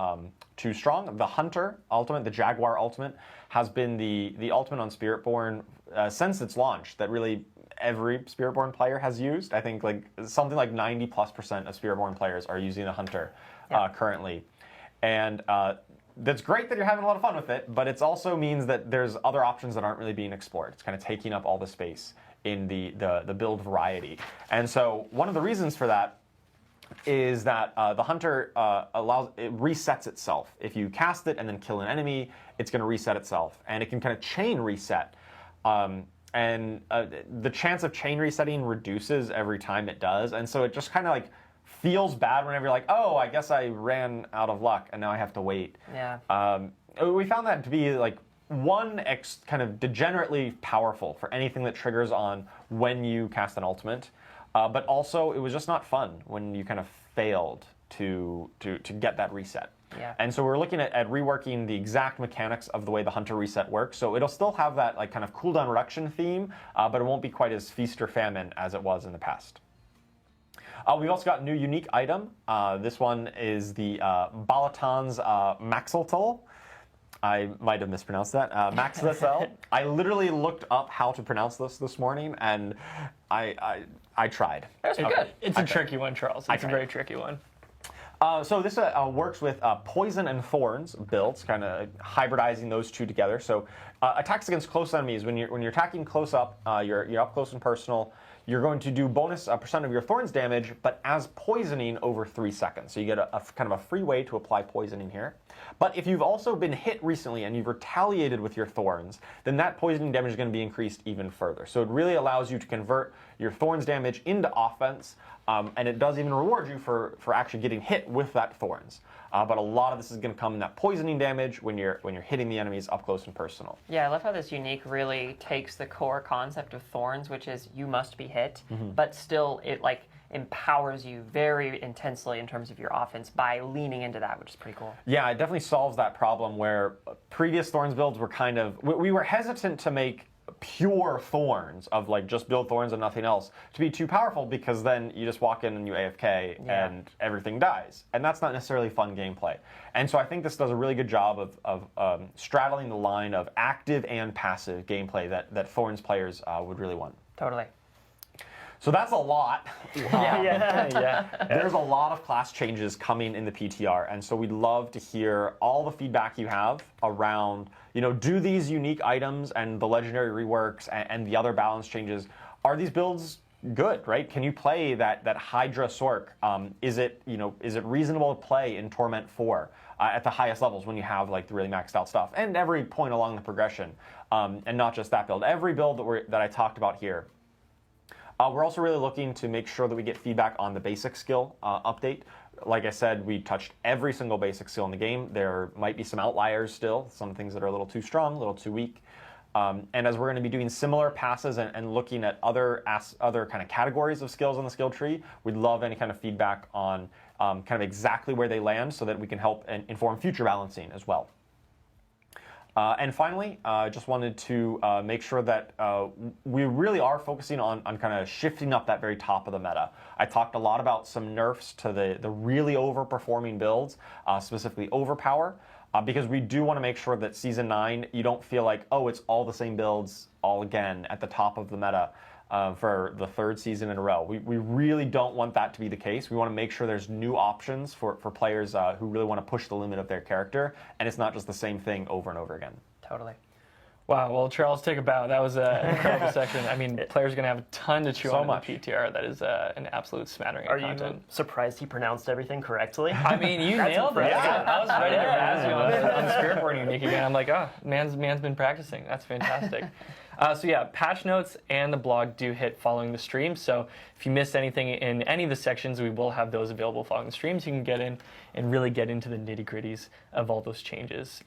too strong. The Hunter ultimate, the Jaguar ultimate, has been the ultimate on Spiritborn since its launch that really every Spiritborn player has used. I think like something like 90+% of Spiritborn players are using the Hunter currently. And that's great that you're having a lot of fun with it, but it also means that there's other options that aren't really being explored. It's kind of taking up all the space in the build variety. And so one of the reasons for that is that the Hunter it resets itself. If you cast it and then kill an enemy, it's going to reset itself. And it can kind of chain reset. And the chance of chain resetting reduces every time it does. And so it just kind of like feels bad whenever you're like, oh, I guess I ran out of luck and now I have to wait. Yeah. We found that to be like kind of degenerately powerful for anything that triggers on when you cast an ultimate. But also, it was just not fun when you kind of failed to get that reset. Yeah. And so we're looking at reworking the exact mechanics of the way the Hunter reset works. So it'll still have that like kind of cooldown reduction theme, but it won't be quite as feast or famine as it was in the past. We've also got a new unique item. This one is the Balaton's Maxiltal. I might have mispronounced that. Maxiltal. I literally looked up how to pronounce this morning, and I tried. That's good. It's a tricky one, Charles. It's a very tricky one. So this works with Poison and Thorns builds, kind of hybridizing those two together. So attacks against close enemies, when you're attacking close up, you're up close and personal, you're going to do bonus % of your Thorns damage, but as poisoning over 3 seconds. So you get a kind of a free way to apply poisoning here. But if you've also been hit recently and you've retaliated with your Thorns, then that poisoning damage is going to be increased even further. So it really allows you to convert your Thorns damage into offense, and it does even reward you for actually getting hit with that Thorns. But a lot of this is going to come in that poisoning damage when you're hitting the enemies up close and personal. Yeah, I love how this unique really takes the core concept of Thorns, which is you must be hit, but still it like empowers you very intensely in terms of your offense by leaning into that, which is pretty cool. Yeah, it definitely solves that problem where previous Thorns builds were kind of, we were hesitant to make pure Thorns of like just build Thorns and nothing else to be too powerful, because then you just walk in and you AFK and everything dies, and that's not necessarily fun gameplay. And so I think this does a really good job of straddling the line of active and passive gameplay that Thorns players would really want. Totally. So that's a lot. Yeah. There's a lot of class changes coming in the PTR, and so we'd love to hear all the feedback you have around, do these unique items and the legendary reworks and the other balance changes, are these builds good, right? Can you play that Hydra Sork? Is it reasonable to play in Torment 4 at the highest levels when you have like the really maxed out stuff and every point along the progression, and not just that build, every build that I talked about here. We're also really looking to make sure that we get feedback on the basic skill update. Like I said, we touched every single basic skill in the game. There might be some outliers still, some things that are a little too strong, a little too weak. And as we're going to be doing similar passes and looking at other kind of categories of skills on the skill tree, we'd love any kind of feedback on kind of exactly where they land so that we can help and inform future balancing as well. And finally, just wanted to make sure that we really are focusing on kind of shifting up that very top of the meta. I talked a lot about some nerfs to the really overperforming builds, specifically Overpower, because we do want to make sure that Season 9, you don't feel like, oh, it's all the same builds all again at the top of the meta. For the third season in a row. We really don't want that to be the case. We want to make sure there's new options for players who really want to push the limit of their character, and it's not just the same thing over and over again. Totally. Wow, well, Charles, take a bow. That was an incredible section. I mean, players are going to have a ton to chew on in the PTR. That is an absolute smattering of content. Are you surprised he pronounced everything correctly? I mean, you nailed it. I was ready to razz you on Spiritborn Unique again. I'm like, oh, man's been practicing. That's fantastic. So yeah, patch notes and the blog do hit following the stream. So if you missed anything in any of the sections, we will have those available following the streams. You can get in and really get into the nitty-gritties of all those changes.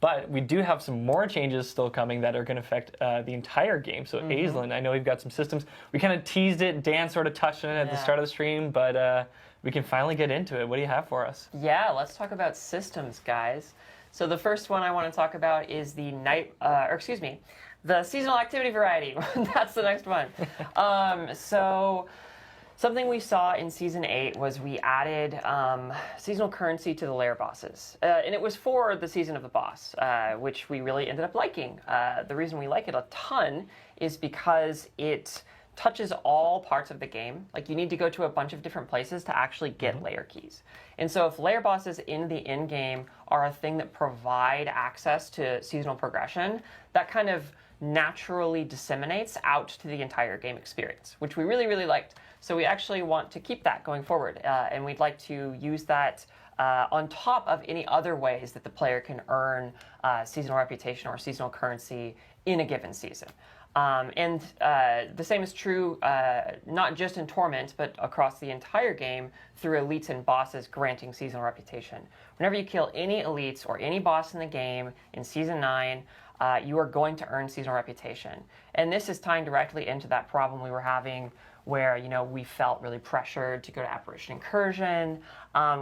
But we do have some more changes still coming that are going to affect the entire game. So Aislinn, I know we've got some systems. We kind of teased it. Dan sort of touched on it at the start of the stream, but we can finally get into it. What do you have for us? Yeah, let's talk about systems, guys. So the first one I want to talk about is the the seasonal activity variety. That's the next one. So something we saw in Season 8 was we added seasonal currency to the lair bosses. And it was for the Season of the Boss, which we really ended up liking. The reason we like it a ton is because it touches all parts of the game. Like, you need to go to a bunch of different places to actually get lair keys. And so if lair bosses in the in-game are a thing that provide access to seasonal progression, that kind of naturally disseminates out to the entire game experience, which we really, really liked. So we actually want to keep that going forward, and we'd like to use that on top of any other ways that the player can earn seasonal reputation or seasonal currency in a given season. And the same is true not just in Torment, but across the entire game through elites and bosses granting seasonal reputation. Whenever you kill any elites or any boss in the game in Season 9, you are going to earn seasonal reputation. And this is tying directly into that problem we were having where, you know, we felt really pressured to go to Apparition Incursion.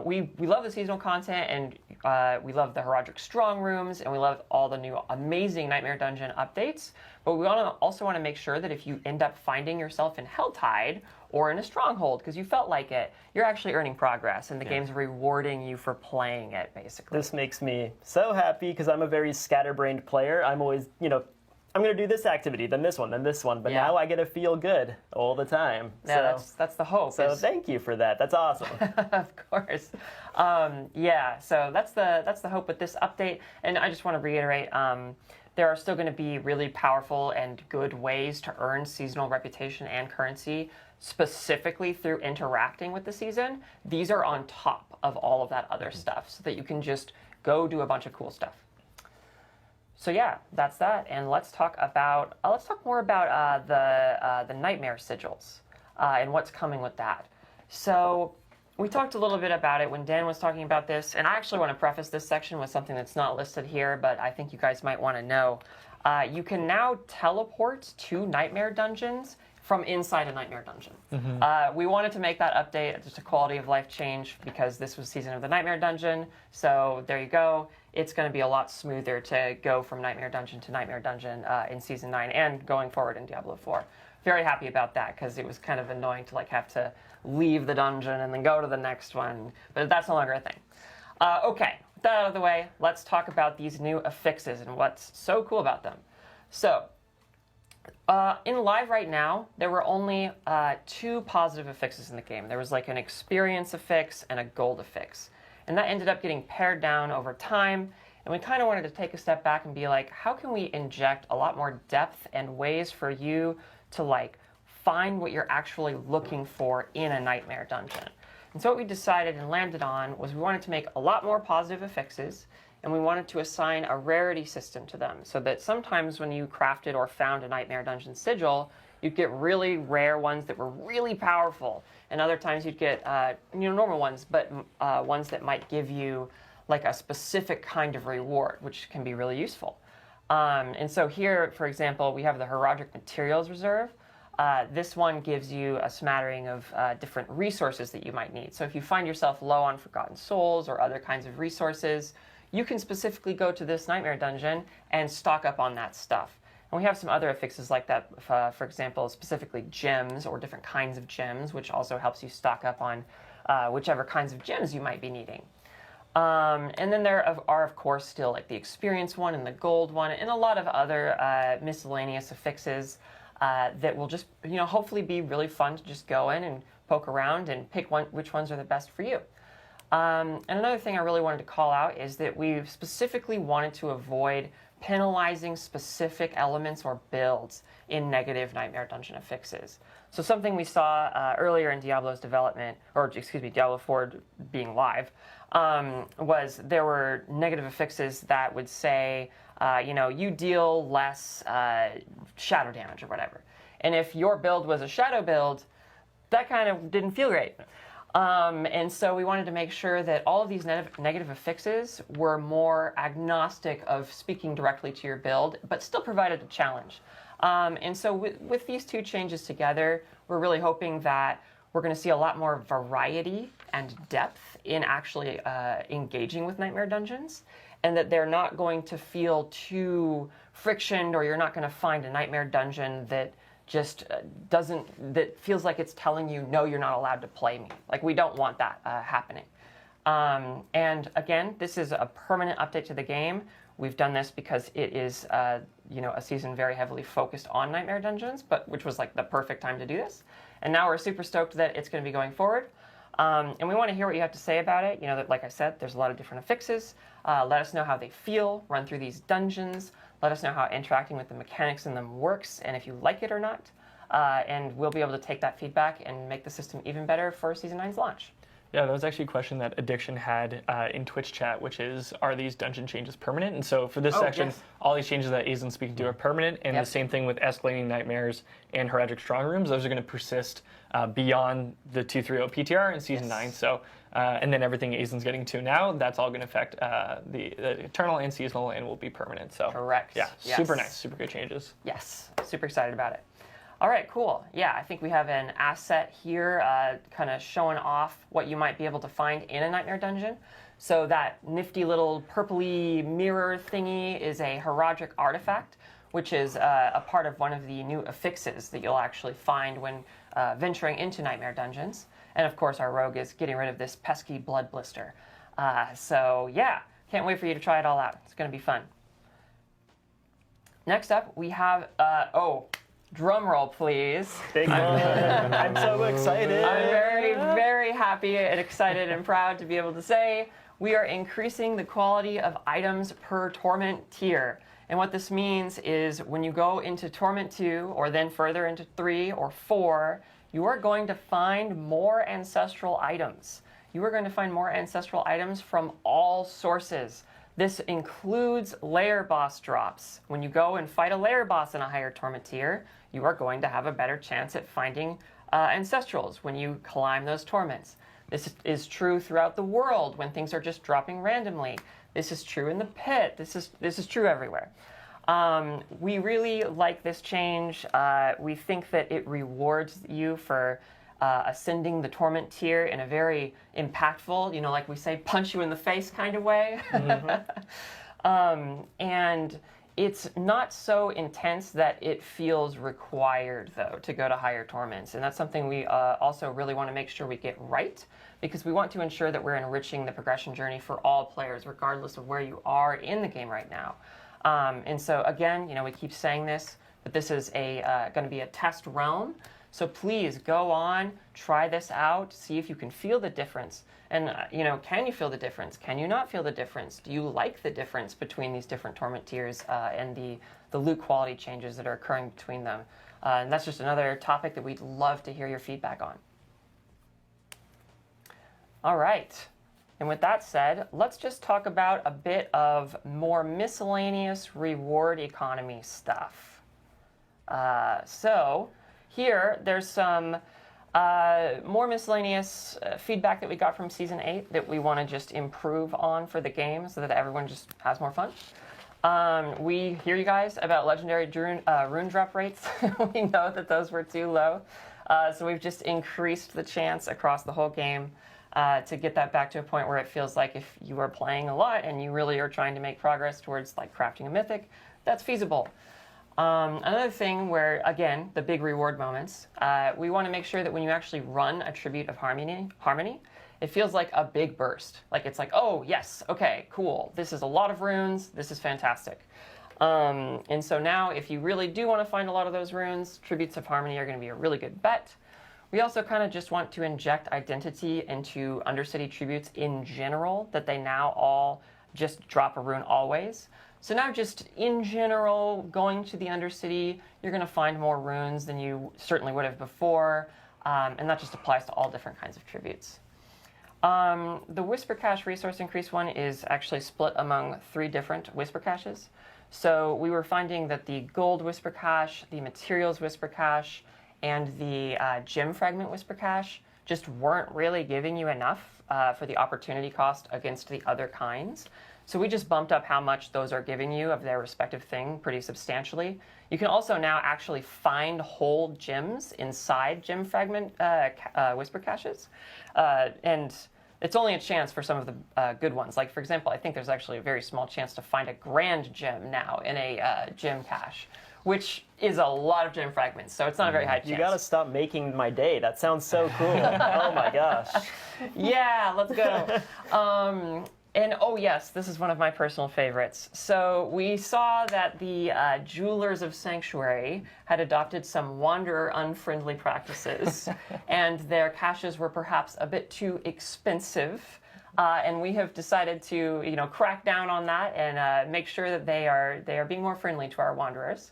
We love the seasonal content, and we love the Heraldric Strong Rooms, and we love all the new amazing Nightmare Dungeon updates. But we also want to make sure that if you end up finding yourself in Helltide or in a stronghold because you felt like it, you're actually earning progress, and the game's rewarding you for playing it, basically. This makes me so happy because I'm a very scatterbrained player. I'm always, you know, I'm going to do this activity, then this one, then this one. But now I get to feel good all the time. Yeah, that's the hope. So thank you for that. That's awesome. Of course. Yeah, so that's the hope with this update. And I just want to reiterate, there are still going to be really powerful and good ways to earn seasonal reputation and currency, specifically through interacting with the season. These are on top of all of that other stuff, so that you can just go do a bunch of cool stuff. So yeah, that's that, and let's talk more about the Nightmare Sigils and what's coming with that. So we talked a little bit about it when Dan was talking about this, and I actually want to preface this section with something that's not listed here, but I think you guys might want to know. You can now teleport to Nightmare Dungeons from inside a Nightmare Dungeon. We wanted to make that update just a quality of life change because this was Season of the Nightmare Dungeon, so there you go. It's going to be a lot smoother to go from Nightmare Dungeon to Nightmare Dungeon in Season 9 and going forward in Diablo 4. Very happy about that because it was kind of annoying to have to leave the dungeon and then go to the next one, but that's no longer a thing. Okay, with that out of the way, let's talk about these new affixes and what's so cool about them. So, in live right now, there were only 2 positive affixes in the game. There was like an experience affix and a gold affix. And that ended up getting pared down over time. And we kind of wanted to take a step back and be like, how can we inject a lot more depth and ways for you to find what you're actually looking for in a Nightmare Dungeon? And so what we decided and landed on was we wanted to make a lot more positive affixes, and we wanted to assign a rarity system to them so that sometimes when you crafted or found a Nightmare Dungeon sigil, you'd get really rare ones that were really powerful, and other times you'd get normal ones, but ones that might give you a specific kind of reward, which can be really useful. And so here, for example, we have the Heraldric Materials Reserve. This one gives you a smattering of different resources that you might need. So if you find yourself low on Forgotten Souls or other kinds of resources, you can specifically go to this Nightmare Dungeon and stock up on that stuff. And we have some other affixes like that, for example, specifically gems or different kinds of gems, which also helps you stock up on whichever kinds of gems you might be needing. And then there are, of course, still the experience one and the gold one and a lot of other miscellaneous affixes that will just, hopefully be really fun to just go in and poke around and pick which ones are the best for you. And another thing I really wanted to call out is that we specifically wanted to avoid penalizing specific elements or builds in negative Nightmare Dungeon affixes. So something we saw earlier in Diablo's development, Diablo 4 being live, was there were negative affixes that would say, you deal less shadow damage or whatever. And if your build was a shadow build, that kind of didn't feel great. And so we wanted to make sure that all of these negative affixes were more agnostic of speaking directly to your build, but still provided a challenge. And so with these 2 changes together, we're really hoping that we're going to see a lot more variety and depth in actually engaging with Nightmare Dungeons, and that they're not going to feel too frictioned, or you're not going to find a Nightmare Dungeon that just that feels like it's telling you, no, you're not allowed to play me. Like, we don't want that happening. And again, this is a permanent update to the game. We've done this because it is, a season very heavily focused on Nightmare Dungeons, but which was like the perfect time to do this. And now we're super stoked that it's going to be going forward. And we want to hear what you have to say about it. That, like I said, there's a lot of different affixes. Let us know how they feel. Run through these dungeons. Let us know how interacting with the mechanics in them works, and if you like it or not. And we'll be able to take that feedback and make the system even better for Season 9's launch. Yeah, that was actually a question that Addiction had in Twitch chat, which is, are these dungeon changes permanent? And so for this section, yes. all these changes that Aizen's speaking to are permanent, and the same thing with Escalating Nightmares and Heraldic Strong Rooms. Those are going to persist beyond the 230 PTR in Season 9. So, and then everything Aizen's getting to now, that's all going to affect the Eternal and Seasonal and will be permanent. So, correct. Yeah, yes. super nice, super good changes. Yes, super excited about it. All right, cool. Yeah, I think we have an asset here kind of showing off what you might be able to find in a Nightmare Dungeon. So that nifty little purpley mirror thingy is a Heraldic artifact, which is a part of one of the new affixes that you'll actually find when venturing into Nightmare Dungeons. And of course, our rogue is getting rid of this pesky blood blister. So yeah, can't wait for you to try it all out. It's going to be fun. Next up, we have, drum roll, please. Big one. I'm so excited. I'm very, very happy and excited and proud to be able to say we are increasing the quality of items per Torment tier. And what this means is when you go into Torment 2 or then further into 3 or 4, you are going to find more ancestral items. You are going to find more ancestral items from all sources. This includes lair boss drops. When you go and fight a lair boss in a higher Torment tier, you are going to have a better chance at finding ancestrals when you climb those torments. This is true throughout the world when things are just dropping randomly. This is true in the pit. This is true everywhere. We really like this change. We think that it rewards you for ascending the Torment tier in a very impactful, like we say, punch you in the face kind of way. Mm-hmm. And it's not so intense that it feels required, though, to go to higher torments. And that's something we also really want to make sure we get right, because we want to ensure that we're enriching the progression journey for all players, regardless of where you are in the game right now. And so, again, we keep saying this, but this is going to be a test realm. So please go on, try this out, see if you can feel the difference. And, can you feel the difference? Can you not feel the difference? Do you like the difference between these different Torment tiers and the loot quality changes that are occurring between them? And that's just another topic that we'd love to hear your feedback on. All right. And with that said, let's just talk about a bit of more miscellaneous reward economy stuff. So here, there's some more miscellaneous feedback that we got from Season 8 that we want to just improve on for the game so that everyone just has more fun. We hear you guys about legendary rune drop rates. We know that those were too low. So we've just increased the chance across the whole game to get that back to a point where it feels like if you are playing a lot and you really are trying to make progress towards like crafting a mythic, that's feasible. Another thing where, again, the big reward moments, we want to make sure that when you actually run a Tribute of Harmony, it feels like a big burst. Like it's like, oh, yes, okay, cool. This is a lot of runes. This is fantastic. And so now if you really do want to find a lot of those runes, Tributes of Harmony are going to be a really good bet. We also kind of just want to inject identity into Undercity Tributes in general, that they now all just drop a rune always. So now just in general, going to the Undercity, you're going to find more runes than you certainly would have before, and that just applies to all different kinds of tributes. The Whisper Cache resource increase one is actually split among 3 different Whisper Caches. So we were finding that the Gold Whisper Cache, the Materials Whisper Cache, and the Gem Fragment Whisper Cache just weren't really giving you enough for the opportunity cost against the other kinds. So we just bumped up how much those are giving you of their respective thing pretty substantially. You can also now actually find whole gems inside gem fragment whisper caches. And it's only a chance for some of the good ones. Like, for example, I think there's actually a very small chance to find a grand gem now in a gem cache, which is a lot of gem fragments, so it's not a very high chance. You gotta stop making my day. That sounds so cool. Oh my gosh. Yeah, let's go. And oh yes, this is one of my personal favorites. So we saw that the Jewelers of Sanctuary had adopted some Wanderer unfriendly practices, and their caches were perhaps a bit too expensive. And we have decided to, crack down on that and make sure that they are being more friendly to our Wanderers.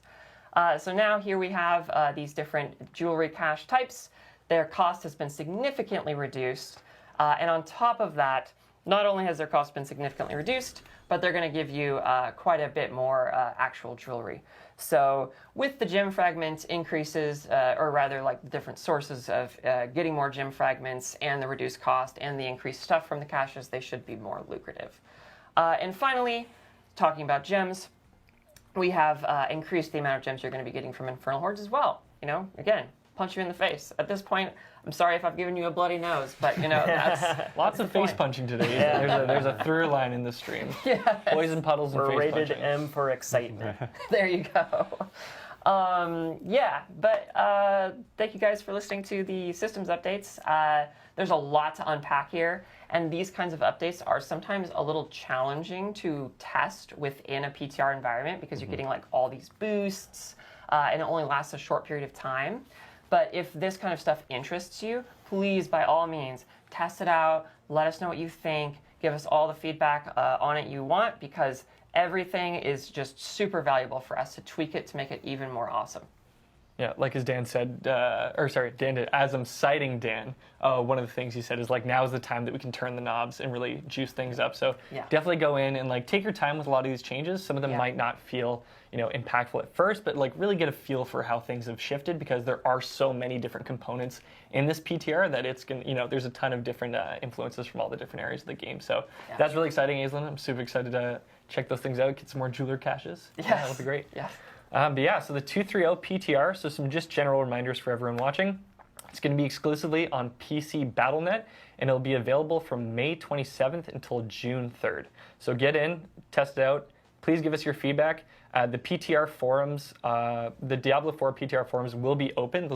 So now here we have these different jewelry cache types. Their cost has been significantly reduced, and on top of that, not only has their cost been significantly reduced, but they're going to give you quite a bit more actual jewelry. So with the gem fragment increases, or rather like the different sources of getting more gem fragments and the reduced cost and the increased stuff from the caches, they should be more lucrative. And finally, talking about gems, we have increased the amount of gems you're going to be getting from Infernal Hordes as well. Again, punch you in the face. At this point, I'm sorry if I've given you a bloody nose, but that's lots of face punching today. Yeah. There's a through line in the stream. Yes. Poison puddles and We're face rated punching. M for excitement. There you go. Thank you guys for listening to the systems updates. There's a lot to unpack here, and these kinds of updates are sometimes a little challenging to test within a PTR environment because you're getting like all these boosts, and it only lasts a short period of time. But if this kind of stuff interests you, please, by all means, test it out. Let us know what you think. Give us all the feedback on it you want, because everything is just super valuable for us to tweak it to make it even more awesome. Yeah, like as Dan said, Dan did, as I'm citing Dan, one of the things he said is like, now is the time that we can turn the knobs and really juice things up. So definitely go in and like take your time with a lot of these changes. Some of them might not feel, impactful at first, but like really get a feel for how things have shifted, because there are so many different components in this PTR that it's gonna, there's a ton of different influences from all the different areas of the game. So that's really exciting, Aislinn. I'm super excited to check those things out, get some more jeweler caches. Yes. Yeah, that'll be great. Yeah. So the 230 PTR, so some just general reminders for everyone watching. It's going to be exclusively on PC BattleNet, and it'll be available from May 27th until June 3rd. So get in, test it out. Please give us your feedback. The PTR forums, the Diablo IV PTR forums will be open.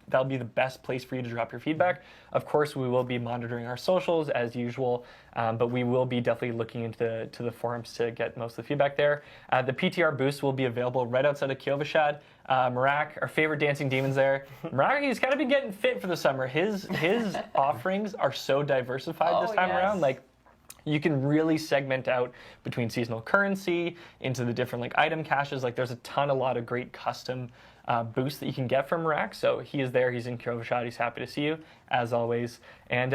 That'll be the best place for you to drop your feedback. Of course, we will be monitoring our socials as usual, but we will be definitely looking into the forums to get most of the feedback there. The PTR boost will be available right outside of Kyovashad. Marak, our favorite dancing demons there. Marak, he's got to be getting fit for the summer. His offerings are so diversified this time around. Like, you can really segment out between seasonal currency into the different like item caches. Like, there's a lot of great custom boost that you can get from Marak. So he is there. He's in Kyovashad. He's happy to see you, as always. And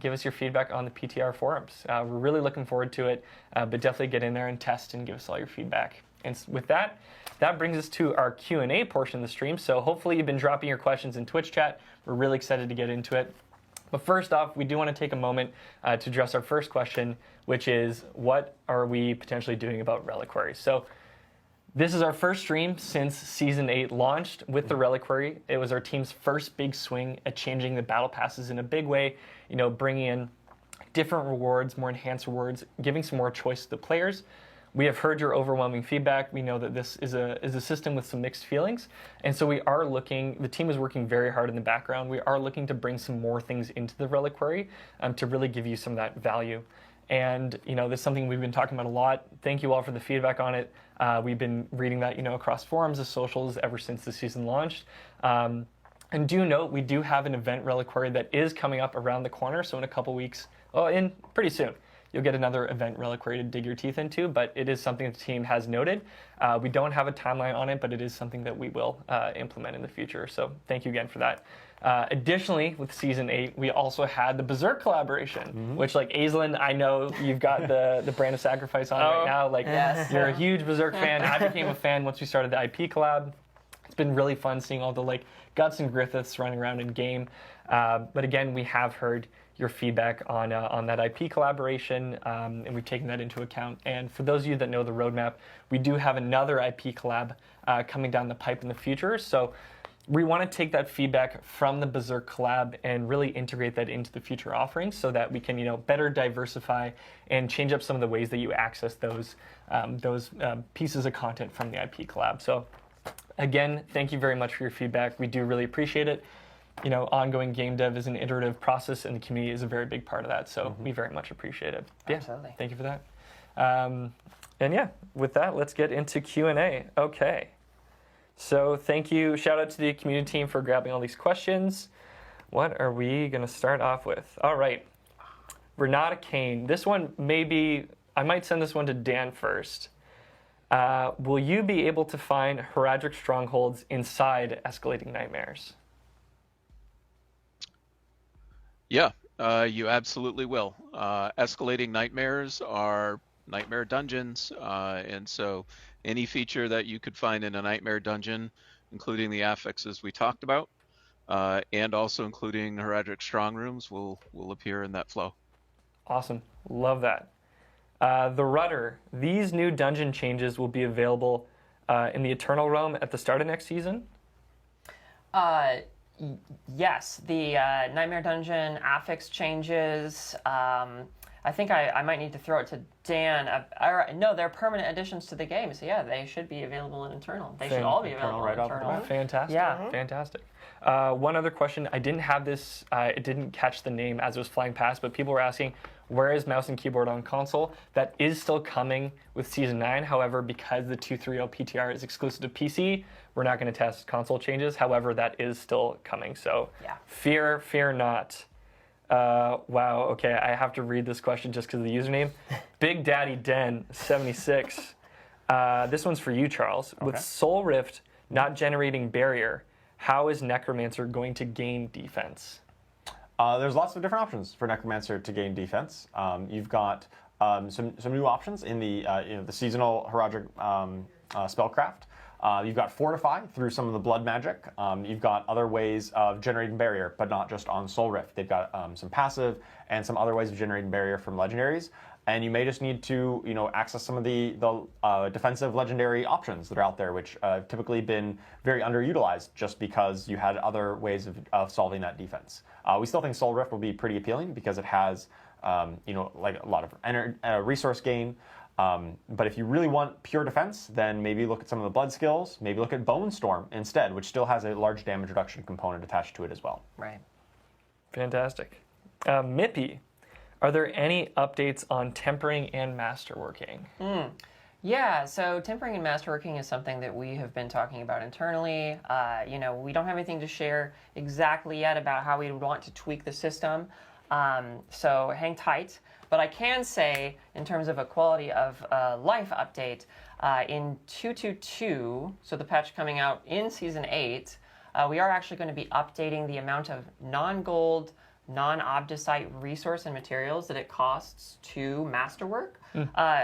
give us your feedback on the PTR forums. We're really looking forward to it, but definitely get in there and test and give us all your feedback. And with that brings us to our Q&A portion of the stream. So hopefully you've been dropping your questions in Twitch chat. We're really excited to get into it. But first off, we do want to take a moment to address our first question, which is, what are we potentially doing about Reliquaries? So this is our first stream since Season 8 launched with the Reliquary. It was our team's first big swing at changing the battle passes in a big way, bringing in different rewards, more enhanced rewards, giving some more choice to the players. We have heard your overwhelming feedback. We know that this is a system with some mixed feelings. And so the team is working very hard in the background. We are looking to bring some more things into the Reliquary to really give you some of that value. And, this is something we've been talking about a lot. Thank you all for the feedback on it. We've been reading that, across forums and socials ever since the season launched. And do note, we do have an event Reliquary that is coming up around the corner. So in a couple weeks, pretty soon, you'll get another event Reliquary to dig your teeth into, but it is something the team has noted. We don't have a timeline on it, but it is something that we will implement in the future. So thank you again for that. Additionally, with Season 8, we also had the Berserk collaboration, which, like, Aislinn, I know you've got the Brand of Sacrifice on right now. Like, yes. You're a huge Berserk fan. I became a fan once we started the IP collab. It's been really fun seeing all the like Guts and Griffiths running around in game. But again, we have heard your feedback on that IP collaboration, and we've taken that into account. And for those of you that know the roadmap, we do have another IP collab coming down the pipe in the future. So we want to take that feedback from the Berserk collab and really integrate that into the future offerings so that we can, better diversify and change up some of the ways that you access those pieces of content from the IP collab. So again, thank you very much for your feedback. We do really appreciate it. Ongoing game dev is an iterative process, and the community is a very big part of that. So we very much appreciate it. Yeah, Absolutely. thank you for that. And yeah, with that, let's get into Q&A. Okay. So thank you. Shout out to the community team for grabbing all these questions. What are we going to start off with? All right. Renata Kane. This one I might send this one to Dan first. Will you be able to find Heraldric strongholds inside Escalating Nightmares? Yeah, you absolutely will. Escalating Nightmares are nightmare dungeons, and so any feature that you could find in a nightmare dungeon, including the affixes we talked about, and also including Heraldric strong rooms, will appear in that flow. Awesome. Love that. The Rudder. These new dungeon changes will be available in the Eternal Realm at the start of next season? Yes, the Nightmare Dungeon affix changes. I think I might need to throw it to Dan. No, they're permanent additions to the game, so yeah, they should be available in Eternal. They should all be available right in off the Eternal. bat. Fantastic. Yeah. Fantastic. One other question. I didn't have this, it didn't catch the name as it was flying past, but people were asking, where is mouse and keyboard on console? That is still coming with Season 9. However, because the 2.3.0 PTR is exclusive to PC, we're not going to test console changes. However, that is still coming. So Yeah. fear not. Wow, okay, I have to read this question just because of the username. Big Daddy Den 76. This one's for you, Charles. With Soul Rift not generating barrier, how is Necromancer going to gain defense? There's lots of different options for Necromancer to gain defense. You've got some new options in the seasonal Heraldric spellcraft. You've got Fortify through some of the blood magic. You've got other ways of generating barrier, but not just on Soul Rift. They've got some passive and some other ways of generating barrier from legendaries. And you may just need to, access some of the defensive legendary options that are out there, which have typically been very underutilized just because you had other ways of solving that defense. We still think Soul Rift will be pretty appealing because it has, like a lot of resource gain. But if you really want pure defense, then maybe look at some of the blood skills. Maybe look at Bone Storm instead, which still has a large damage reduction component attached to it as well. Right. Fantastic. Mippy, are there any updates on tempering and masterworking? Yeah, so tempering and masterworking is something that we have been talking about internally. We don't have anything to share exactly yet about how we would want to tweak the system. So hang tight. But I can say, in terms of a quality of life update, in 2.2.2, so the patch coming out in Season 8, we are actually going to be updating the amount of non-gold, non-obdicite resource and materials that it costs to masterwork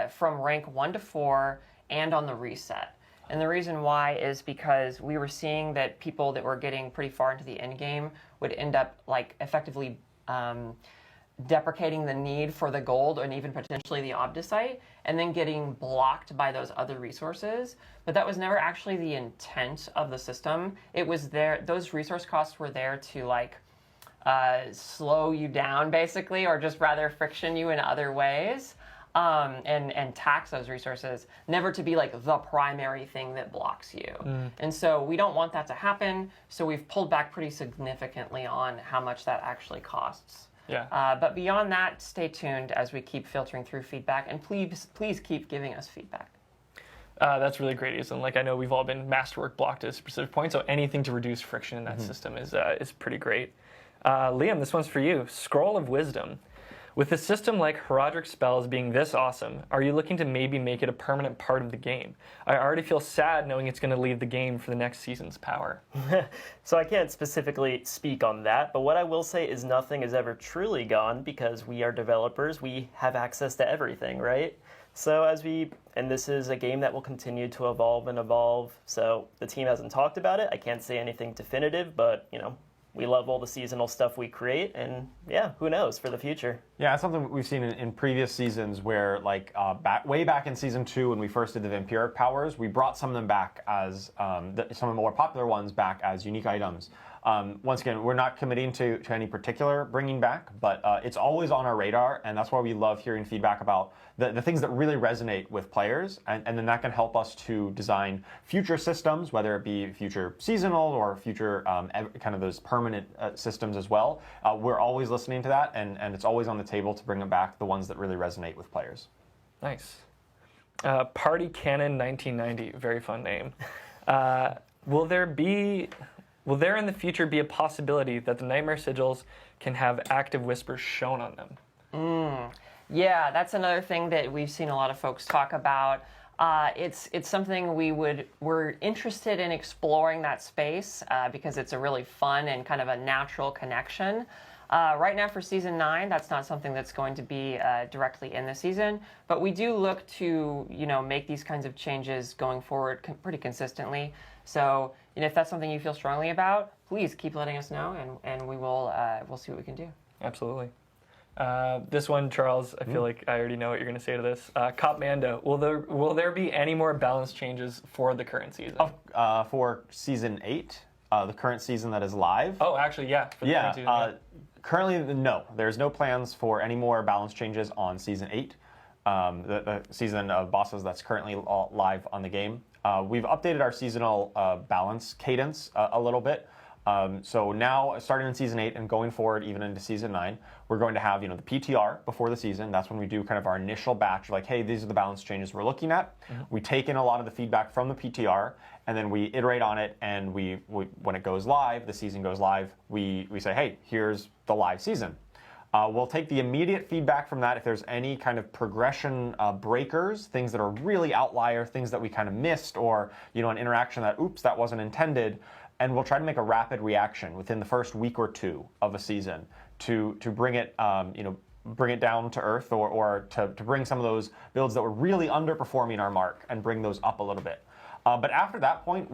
from rank 1 to 4 and on the reset. And the reason why is because we were seeing that people that were getting pretty far into the end game would end up effectively deprecating the need for the gold and even potentially the obdicite, and then getting blocked by those other resources. But that was never actually the intent of the system. It was there; those resource costs were there to slow you down, basically, or just rather friction you in other ways, and tax those resources, never to be the primary thing that blocks you. And so we don't want that to happen. So we've pulled back pretty significantly on how much that actually costs. Yeah. But beyond that, stay tuned as we keep filtering through feedback, and please keep giving us feedback. That's really great, Ethan. I know we've all been masterwork blocked at a specific point, so anything to reduce friction in that system is pretty great. Liam, this one's for you. Scroll of Wisdom. With a system like Herodric spells being this awesome, are you looking to maybe make it a permanent part of the game? I already feel sad knowing it's going to leave the game for the next season's power. So I can't specifically speak on that, but what I will say is nothing is ever truly gone because we are developers. We have access to everything, right? So and this is a game that will continue to evolve and evolve. So the team hasn't talked about it. I can't say anything definitive, but we love all the seasonal stuff we create, and yeah, who knows for the future. Yeah, it's something we've seen in previous seasons where, like, way back in Season 2 when we first did the vampiric powers, we brought some of them back as, some of the more popular ones back as unique items. Once again, we're not committing to any particular bringing back, but it's always on our radar, and that's why we love hearing feedback about the things that really resonate with players, and then that can help us to design future systems, whether it be future seasonal or future kind of those permanent systems as well. We're always listening to that, and it's always on the table to bring them back, the ones that really resonate with players. Nice. Party Cannon 1990, very fun name. Will there in the future be a possibility that the Nightmare Sigils can have active whispers shown on them? Yeah, that's another thing that we've seen a lot of folks talk about. It's something we're interested in exploring that space because it's a really fun and kind of a natural connection. Right now for Season 9, that's not something that's going to be directly in the season, but we do look to make these kinds of changes going forward pretty consistently. So if that's something you feel strongly about, please keep letting us know, and we'll see what we can do. Absolutely. This one, Charles, I feel like I already know what you're going to say to this. Cop Mando, will there be any more balance changes for the current season? For Season 8, the current season that is live. Oh, actually, yeah. For the current season, currently, no. There's no plans for any more balance changes on Season 8, the season of bosses that's currently live on the game. We've updated our seasonal balance cadence a little bit. So now, starting in Season 8 and going forward even into Season 9, we're going to have, the PTR before the season. That's when we do kind of our initial batch, like, hey, these are the balance changes we're looking at. Mm-hmm. We take in a lot of the feedback from the PTR, and then we iterate on it, and we when it goes live, the season goes live, we say, hey, here's the live season. We'll take the immediate feedback from that if there's any kind of progression breakers, things that are really outlier, things that we kind of missed, or an interaction that, oops, that wasn't intended. And we'll try to make a rapid reaction within the first week or two of a season to bring it bring it down to earth, or to bring some of those builds that were really underperforming our mark and bring those up a little bit. But after that point,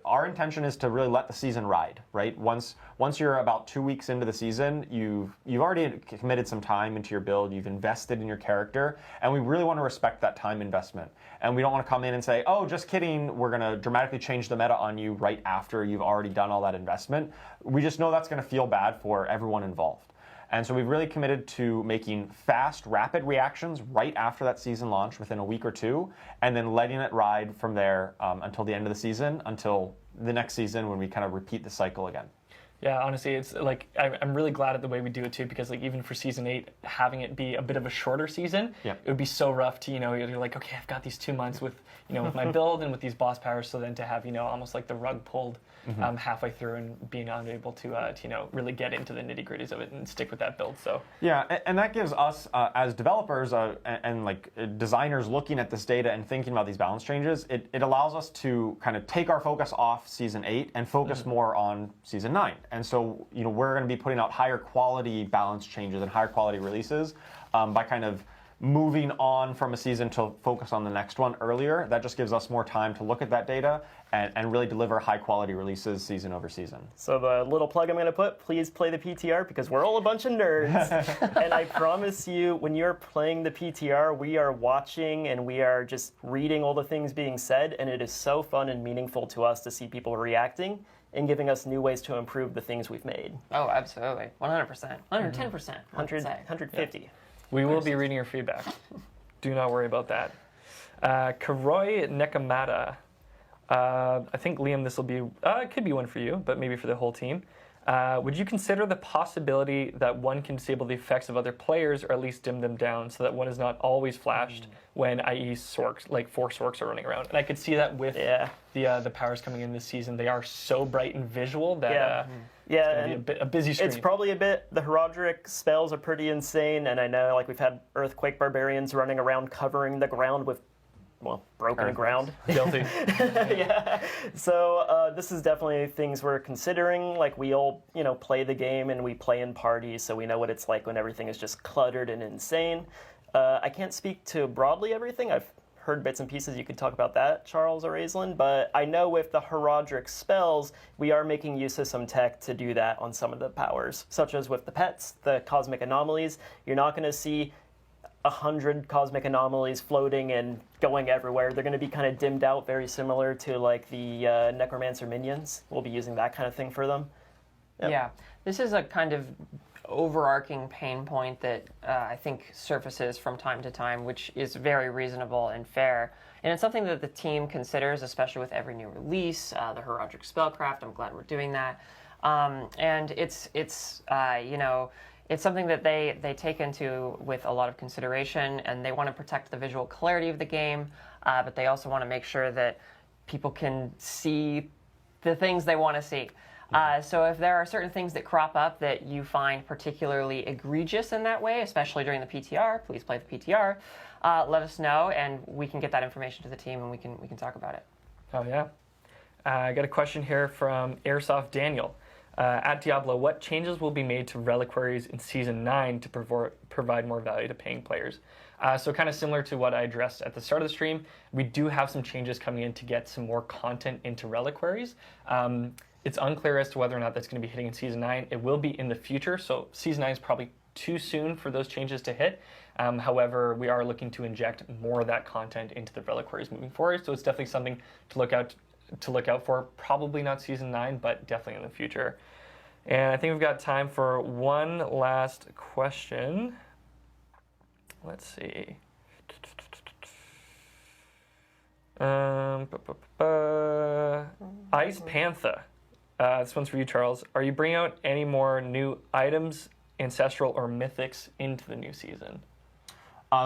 our intention is to really let the season ride, right? Once you're about 2 weeks into the season, you've already committed some time into your build, you've invested in your character, and we really want to respect that time investment. And we don't want to come in and say, oh, just kidding, we're going to dramatically change the meta on you right after you've already done all that investment. We just know that's going to feel bad for everyone involved. And so we've really committed to making fast, rapid reactions right after that season launch within a week or two, and then letting it ride from there until the end of the season, until the next season when we kind of repeat the cycle again. Yeah, honestly, it's like I'm really glad at the way we do it too, because like even for Season 8, having it be a bit of a shorter season, it would be so rough to you're like, okay, I've got these 2 months with with my build and with these boss powers, so then to have almost like the rug pulled halfway through and being unable to really get into the nitty gritties of it and stick with that build. So yeah, and that gives us as developers and like designers looking at this data and thinking about these balance changes, it allows us to kind of take our focus off Season 8 and focus more on Season 9. And so, we're going to be putting out higher quality balance changes and higher quality releases by kind of moving on from a season to focus on the next one earlier. That just gives us more time to look at that data and really deliver high quality releases season over season. So the little plug I'm going to put, please play the PTR because we're all a bunch of nerds. And I promise you, when you're playing the PTR, we are watching and we are just reading all the things being said, and it is so fun and meaningful to us to see people reacting and giving us new ways to improve the things we've made. Oh, absolutely. 100%. 110%. 150. Yeah. We will be reading your feedback. Do not worry about that. Karoi Nekamata. I think, Liam, this will be, it could be one for you, but maybe for the whole team. Would you consider the possibility that one can disable the effects of other players, or at least dim them down, so that one is not always flashed when, i.e., Sorks, like 4 Sorks are running around? And I could see that with the powers coming in this season. They are so bright and visual that it's going to be a busy stream. It's probably a bit. The Herodric spells are pretty insane, and I know like we've had Earthquake Barbarians running around covering the ground with broken ground. Guilty. Yeah. So this is definitely things we're considering. Like we all, play the game and we play in parties, so we know what it's like when everything is just cluttered and insane. I can't speak to broadly everything. I've heard bits and pieces. You could talk about that, Charles or Aislinn. But I know with the Herodric spells, we are making use of some tech to do that on some of the powers, such as with the pets, the cosmic anomalies. You're not going to see 100 cosmic anomalies floating and going everywhere. They're going to be kind of dimmed out, very similar to like the Necromancer minions. We'll be using that kind of thing for them. Yep. Yeah, this is a kind of overarching pain point that I think surfaces from time to time, which is very reasonable and fair. And it's something that the team considers, especially with every new release, the Herodric Spellcraft. I'm glad we're doing that. And it's something that they take into with a lot of consideration, and they want to protect the visual clarity of the game, but they also want to make sure that people can see the things they want to see. So if there are certain things that crop up that you find particularly egregious in that way, especially during the PTR, please play the PTR. Let us know, and we can get that information to the team, and we can talk about it. Oh yeah. I got a question here from Airsoft Daniel. At Diablo, what changes will be made to reliquaries in Season 9 to provide more value to paying players? So kind of similar to what I addressed at the start of the stream, we do have some changes coming in to get some more content into reliquaries. It's unclear as to whether or not that's going to be hitting in Season 9. It will be in the future, so Season 9 is probably too soon for those changes to hit. However, we are looking to inject more of that content into the reliquaries moving forward, so it's definitely something to look out for. Probably not Season 9, but definitely in the future. And I think we've got time for one last question. Let's see. Ice Panther. This one's for you, Charles. Are you bringing out any more new items, ancestral or mythics, into the new season?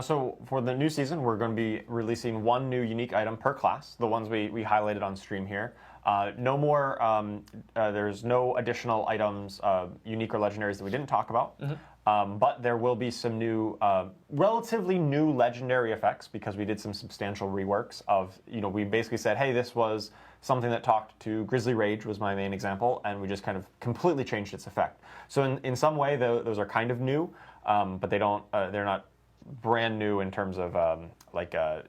So for the new season, we're going to be releasing one new unique item per class, the ones we highlighted on stream here. No more, there's no additional items, unique or legendaries that we didn't talk about. But there will be some new, relatively new legendary effects, because we did some substantial reworks of, we basically said, hey, this was something that talked to Grizzly Rage was my main example, and we just kind of completely changed its effect. So in some way, those are kind of new, but they're not brand new in terms of like a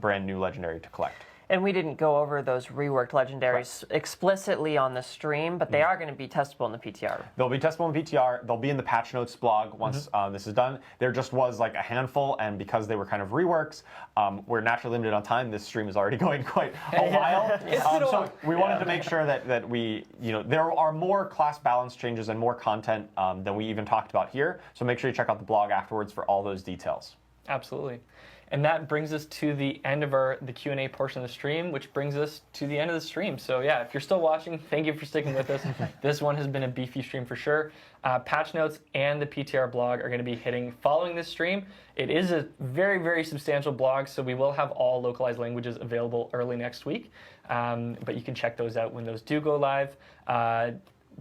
brand new legendary to collect. And we didn't go over those reworked legendaries explicitly on the stream, but they are going to be testable in the PTR. They'll be testable in the PTR. They'll be in the patch notes blog once this is done. There just was like a handful, and because they were kind of reworks, we're naturally limited on time. This stream is already going quite a while. So we wanted to make sure that we, there are more class balance changes and more content than we even talked about here. So make sure you check out the blog afterwards for all those details. Absolutely. And that brings us to the end of the Q&A portion of the stream, which brings us to the end of the stream. So yeah, if you're still watching, thank you for sticking with us. This one has been a beefy stream for sure. Patch notes and the PTR blog are going to be hitting following this stream. It is a very, very substantial blog, so we will have all localized languages available early next week. But you can check those out when those do go live.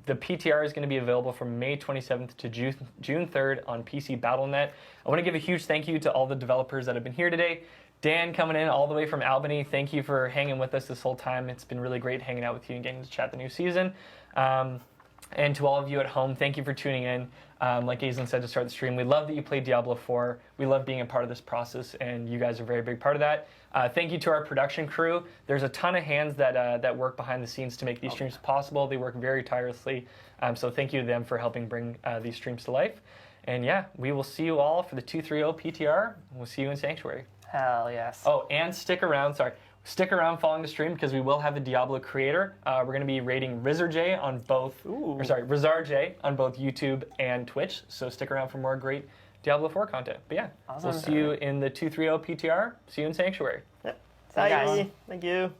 The PTR is going to be available from May 27th to June 3rd on PC Battle.net. I want to give a huge thank you to all the developers that have been here today. Dan coming in all the way from Albany, thank you for hanging with us this whole time. It's been really great hanging out with you and getting to chat the new season. And to all of you at home, thank you for tuning in. Like Aislinn said to start the stream, we love that you played Diablo 4. We love being a part of this process, and you guys are a very big part of that. Thank you to our production crew. There's a ton of hands that work behind the scenes to make these streams possible. They work very tirelessly. So thank you to them for helping bring these streams to life. And yeah, we will see you all for the 230 PTR. We'll see you in Sanctuary. Hell yes. Oh, and stick around following the stream, because we will have the Diablo creator. We're going to be rating RizarJ on both, RizarJ on both YouTube and Twitch. So stick around for more great Diablo 4 content. But yeah, Awesome. We'll see you in the 230 PTR. See you in Sanctuary. Yep. See you guys. Bye. Thank you.